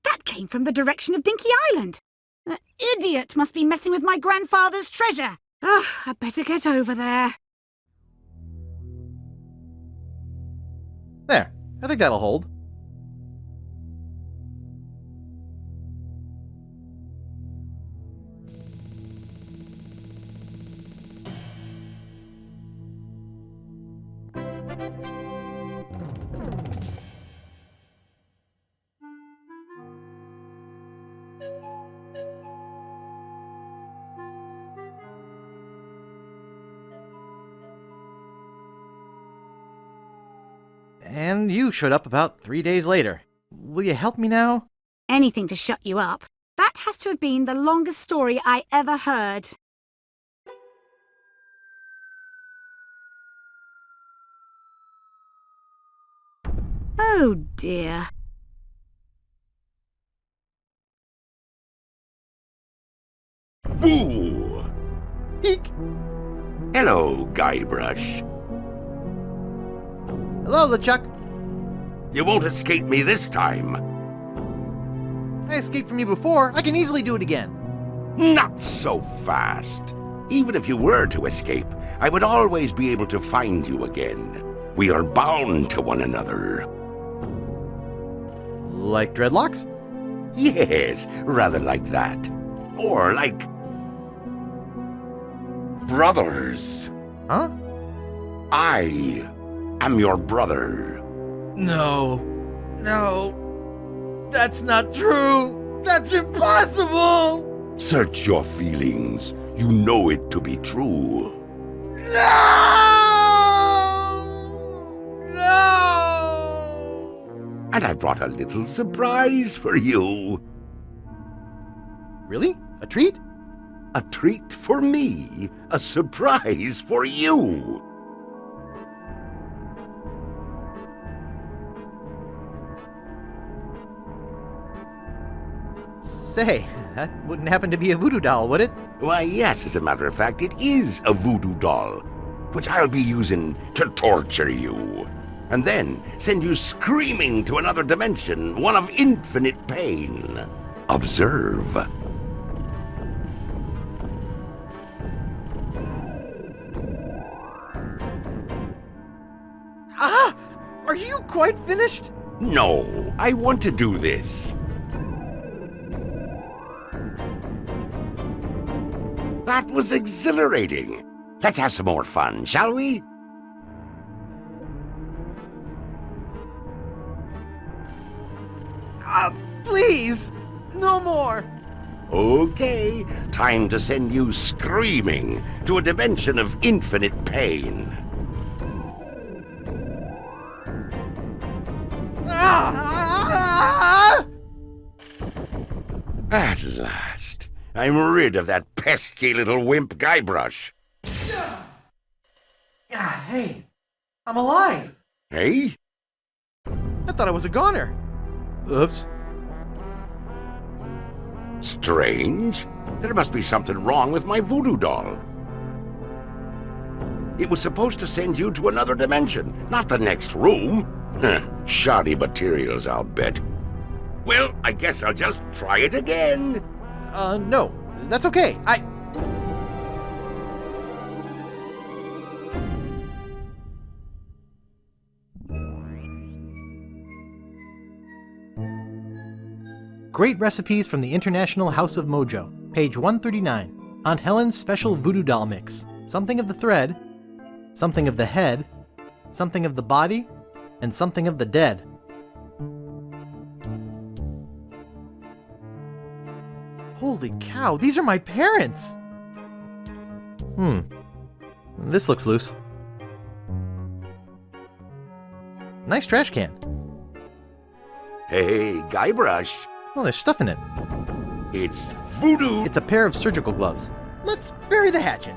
That came from the direction of Dinky Island. That idiot must be messing with my grandfather's treasure. Oh, I better get over there. There, I think that'll hold. And you showed up about 3 days later. Will you help me now? Anything to shut you up. That has to have been the longest story I ever heard. Oh dear. Ooh! Eek! Hello, Guybrush. Hello, LeChuck. You won't escape me this time. I escaped from you before. I can easily do it again. Not so fast. Even if you were to escape, I would always be able to find you again. We are bound to one another. Like dreadlocks? Yes, rather like that. Or like... brothers. Huh? I am your brother. No. No. That's not true. That's impossible. Search your feelings. You know it to be true. No! And I've brought a little surprise for you. Really? A treat? A treat for me. A surprise for you. Say, that wouldn't happen to be a voodoo doll, would it? Why, yes, as a matter of fact, it is a voodoo doll, which I'll be using to torture you, and then send you screaming to another dimension, one of infinite pain. Observe. Ah! Are you quite finished? No, I want to do this. That was exhilarating. Let's have some more fun, shall we? Please, no more. Okay, time to send you screaming to a dimension of infinite pain. At last, I'm rid of that pesky little wimp Guybrush. Hey, I'm alive. Hey? I thought I was a goner. Oops. Strange. There must be something wrong with my voodoo doll. It was supposed to send you to another dimension, not the next room. Shoddy materials, I'll bet. Well, I guess I'll just try it again. No. That's okay. Great recipes from the International House of Mojo. Page 139. Aunt Helen's Special Voodoo Doll Mix. Something of the thread, something of the head, something of the body, and something of the dead. Holy cow, these are my parents! This looks loose. Nice trash can. Hey, Guybrush. Oh, there's stuff in it. It's voodoo. It's a pair of surgical gloves. Let's bury the hatchet.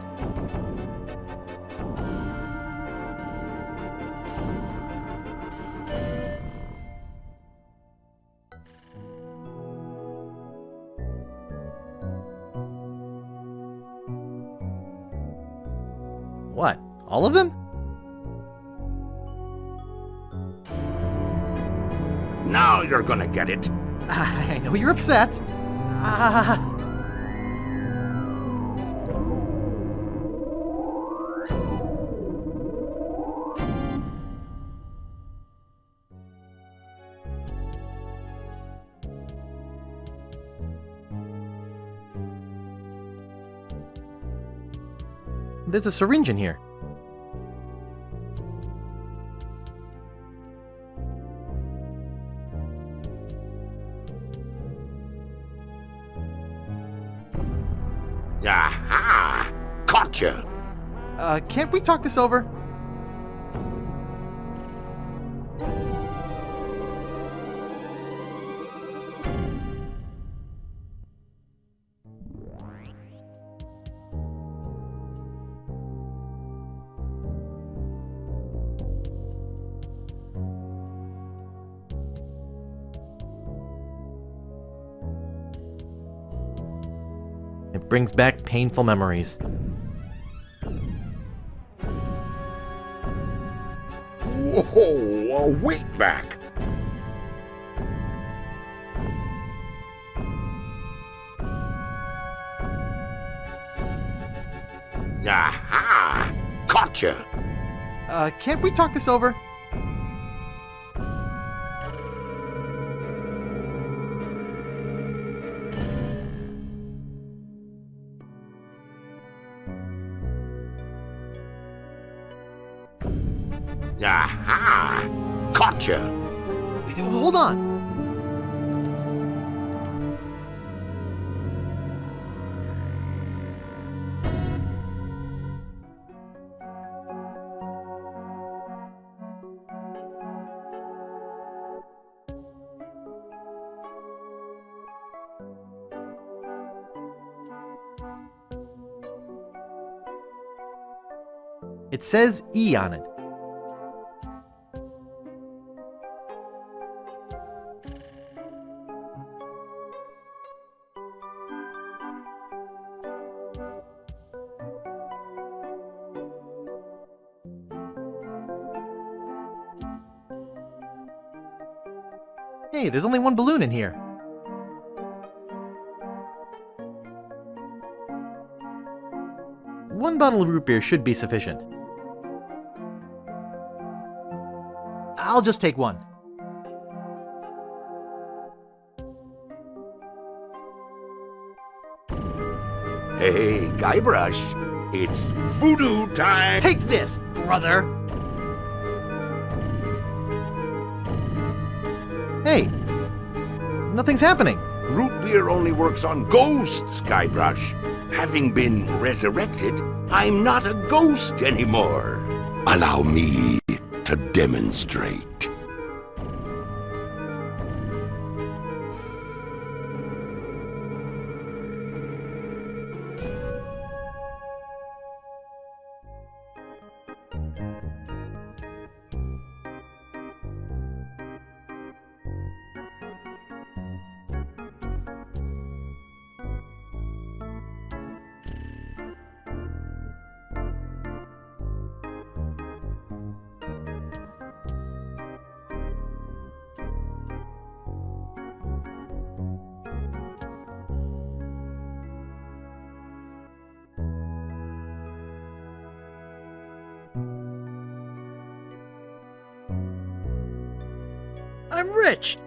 What? All of them? Now you're gonna get it. I know you're upset. There's a syringe in here. Aha! Caught you! Can't we talk this over? It brings back painful memories. Whoa, a wait back. Aha! Gotcha! Can't we talk this over? Aha! Gotcha! Hold on. It says E on it. Hey, there's only one balloon in here. One bottle of root beer should be sufficient. I'll just take one. Hey, Guybrush, it's voodoo time! Take this, brother! Hey, nothing's happening. Root beer only works on ghosts, Guybrush. Having been resurrected, I'm not a ghost anymore. Allow me to demonstrate. I'm rich!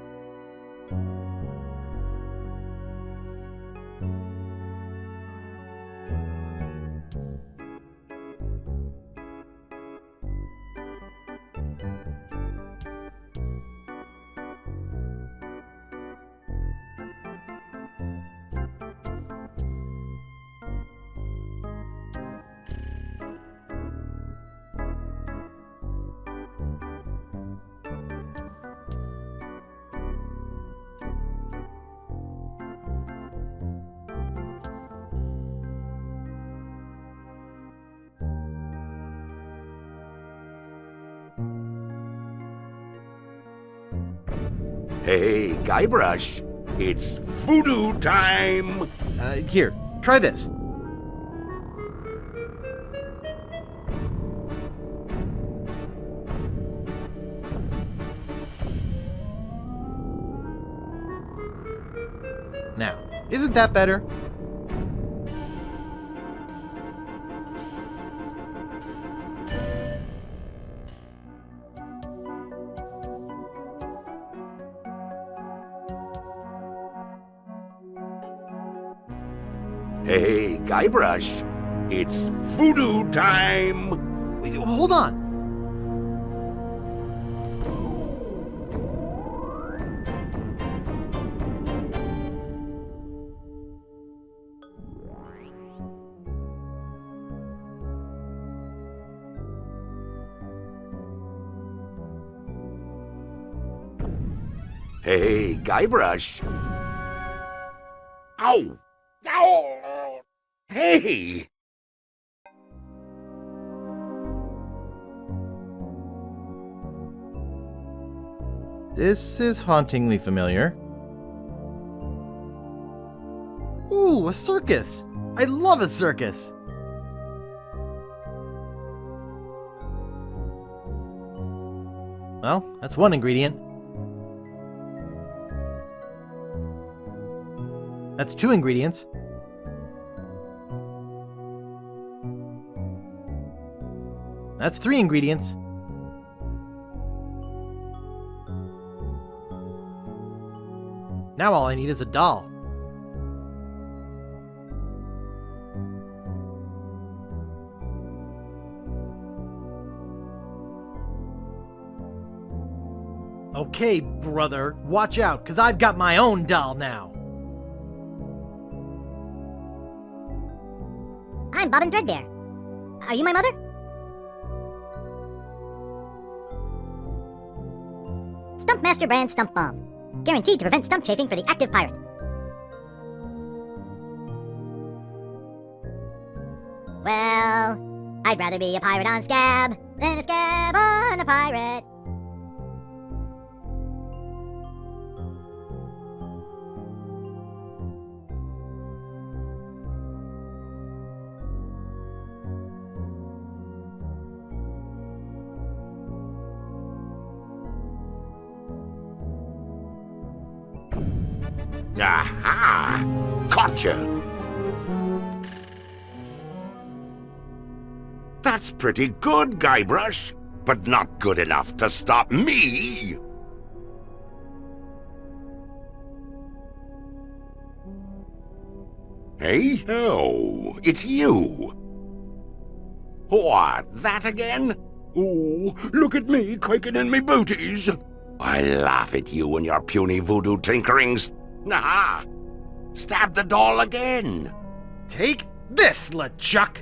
Hey, Guybrush, it's voodoo time! Here, try this. Now, isn't that better? Hey, Guybrush, it's voodoo time! Wait, hold on. Hey, Guybrush. Ow! Ow! Hey! This is hauntingly familiar. Ooh, a circus! I love a circus! Well, that's one ingredient. That's two ingredients. That's 3 ingredients. Now all I need is a doll. Okay, brother, watch out, 'cause I've got my own doll now. I'm Bobbin Threadbare. Are you my mother? Stump Master brand Stump Bomb. Guaranteed to prevent stump chafing for the active pirate. Well, I'd rather be a pirate on Scab than a Scab on a pirate. Aha! Gotcha! That's pretty good, Guybrush, but not good enough to stop me! Hey? Oh, it's you! What, that again? Oh, look at me quaking in me booties! I laugh at you and your puny voodoo tinkerings. Nah, stab the doll again. Take this, LeChuck.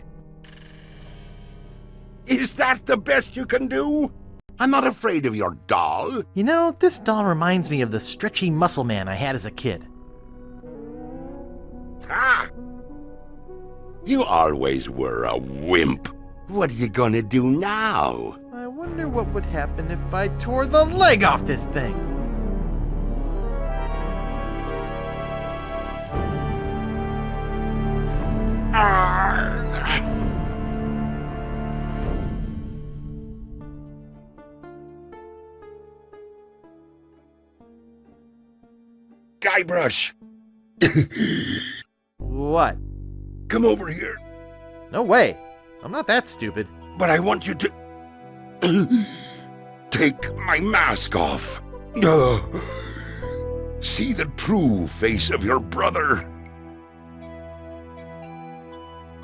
Is that the best you can do? I'm not afraid of your doll. You know, this doll reminds me of the stretchy muscle man I had as a kid. Ah! You always were a wimp. What are you gonna do now? I wonder what would happen if I tore the leg off this thing. Guybrush! What? Come over here. No way. I'm not that stupid. But I want you to take my mask off. See the true face of your brother.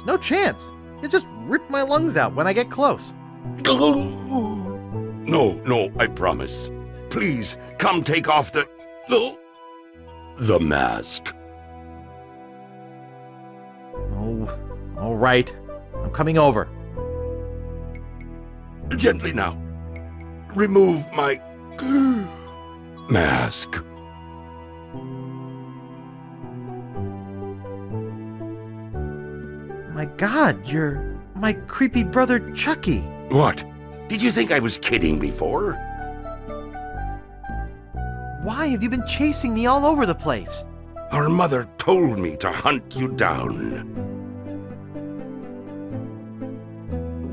No chance. You'll just rip my lungs out when I get close. No, I promise. Please, come take off the mask. Oh, all right. I'm coming over. Gently now. Remove my mask. My God, you're my creepy brother Chucky. What? Did you think I was kidding before? Why have you been chasing me all over the place? Our mother told me to hunt you down.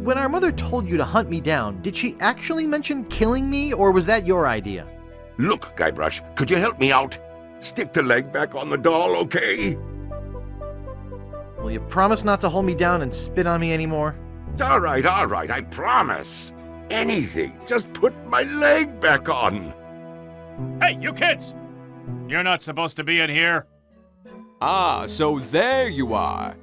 When our mother told you to hunt me down, did she actually mention killing me, or was that your idea? Look, Guybrush, could you help me out? Stick the leg back on the doll, okay? Will you promise not to hold me down and spit on me anymore? All right, I promise. Anything, just put my leg back on. Hey, you kids! You're not supposed to be in here. Ah, so there you are.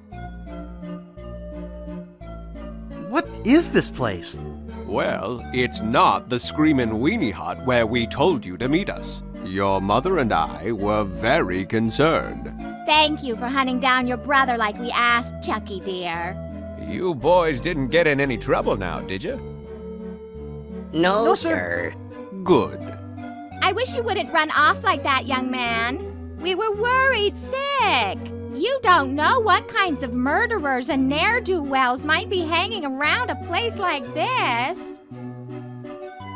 What is this place? Well, it's not the Screamin' Weenie Hut where we told you to meet us. Your mother and I were very concerned. Thank you for hunting down your brother like we asked, Chucky dear. You boys didn't get in any trouble now, did you? No, sir. Good. I wish you wouldn't run off like that, young man. We were worried sick. You don't know what kinds of murderers and ne'er-do-wells might be hanging around a place like this.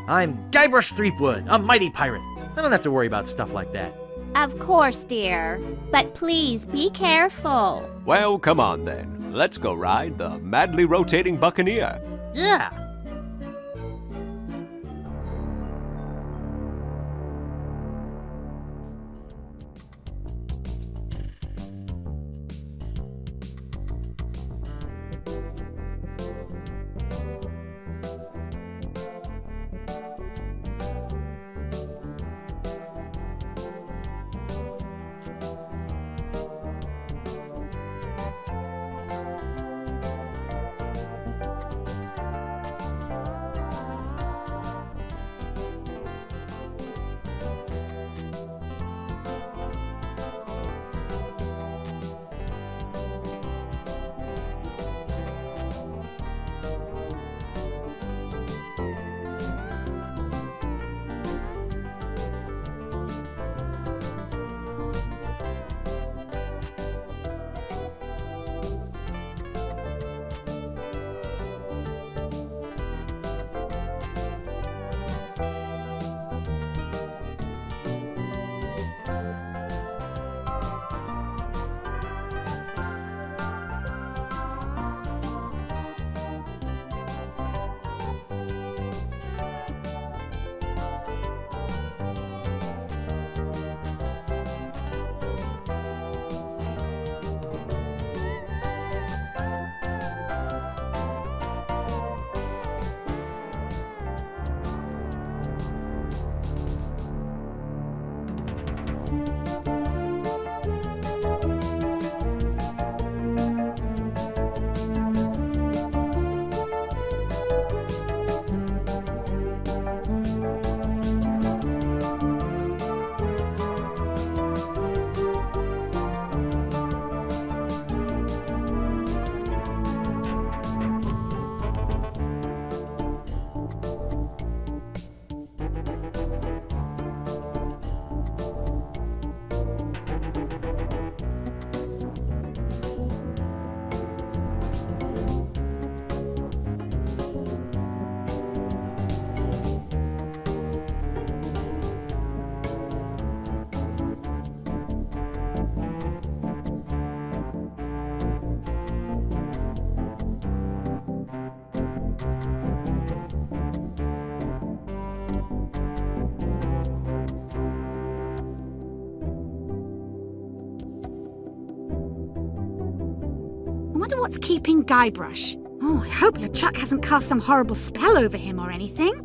I'm Guybrush Threepwood, a mighty pirate. I don't have to worry about stuff like that. Of course, dear. But please be careful. Well, come on then. Let's go ride the madly rotating Buccaneer. Yeah. I wonder what's keeping Guybrush. Oh, I hope LeChuck hasn't cast some horrible spell over him or anything.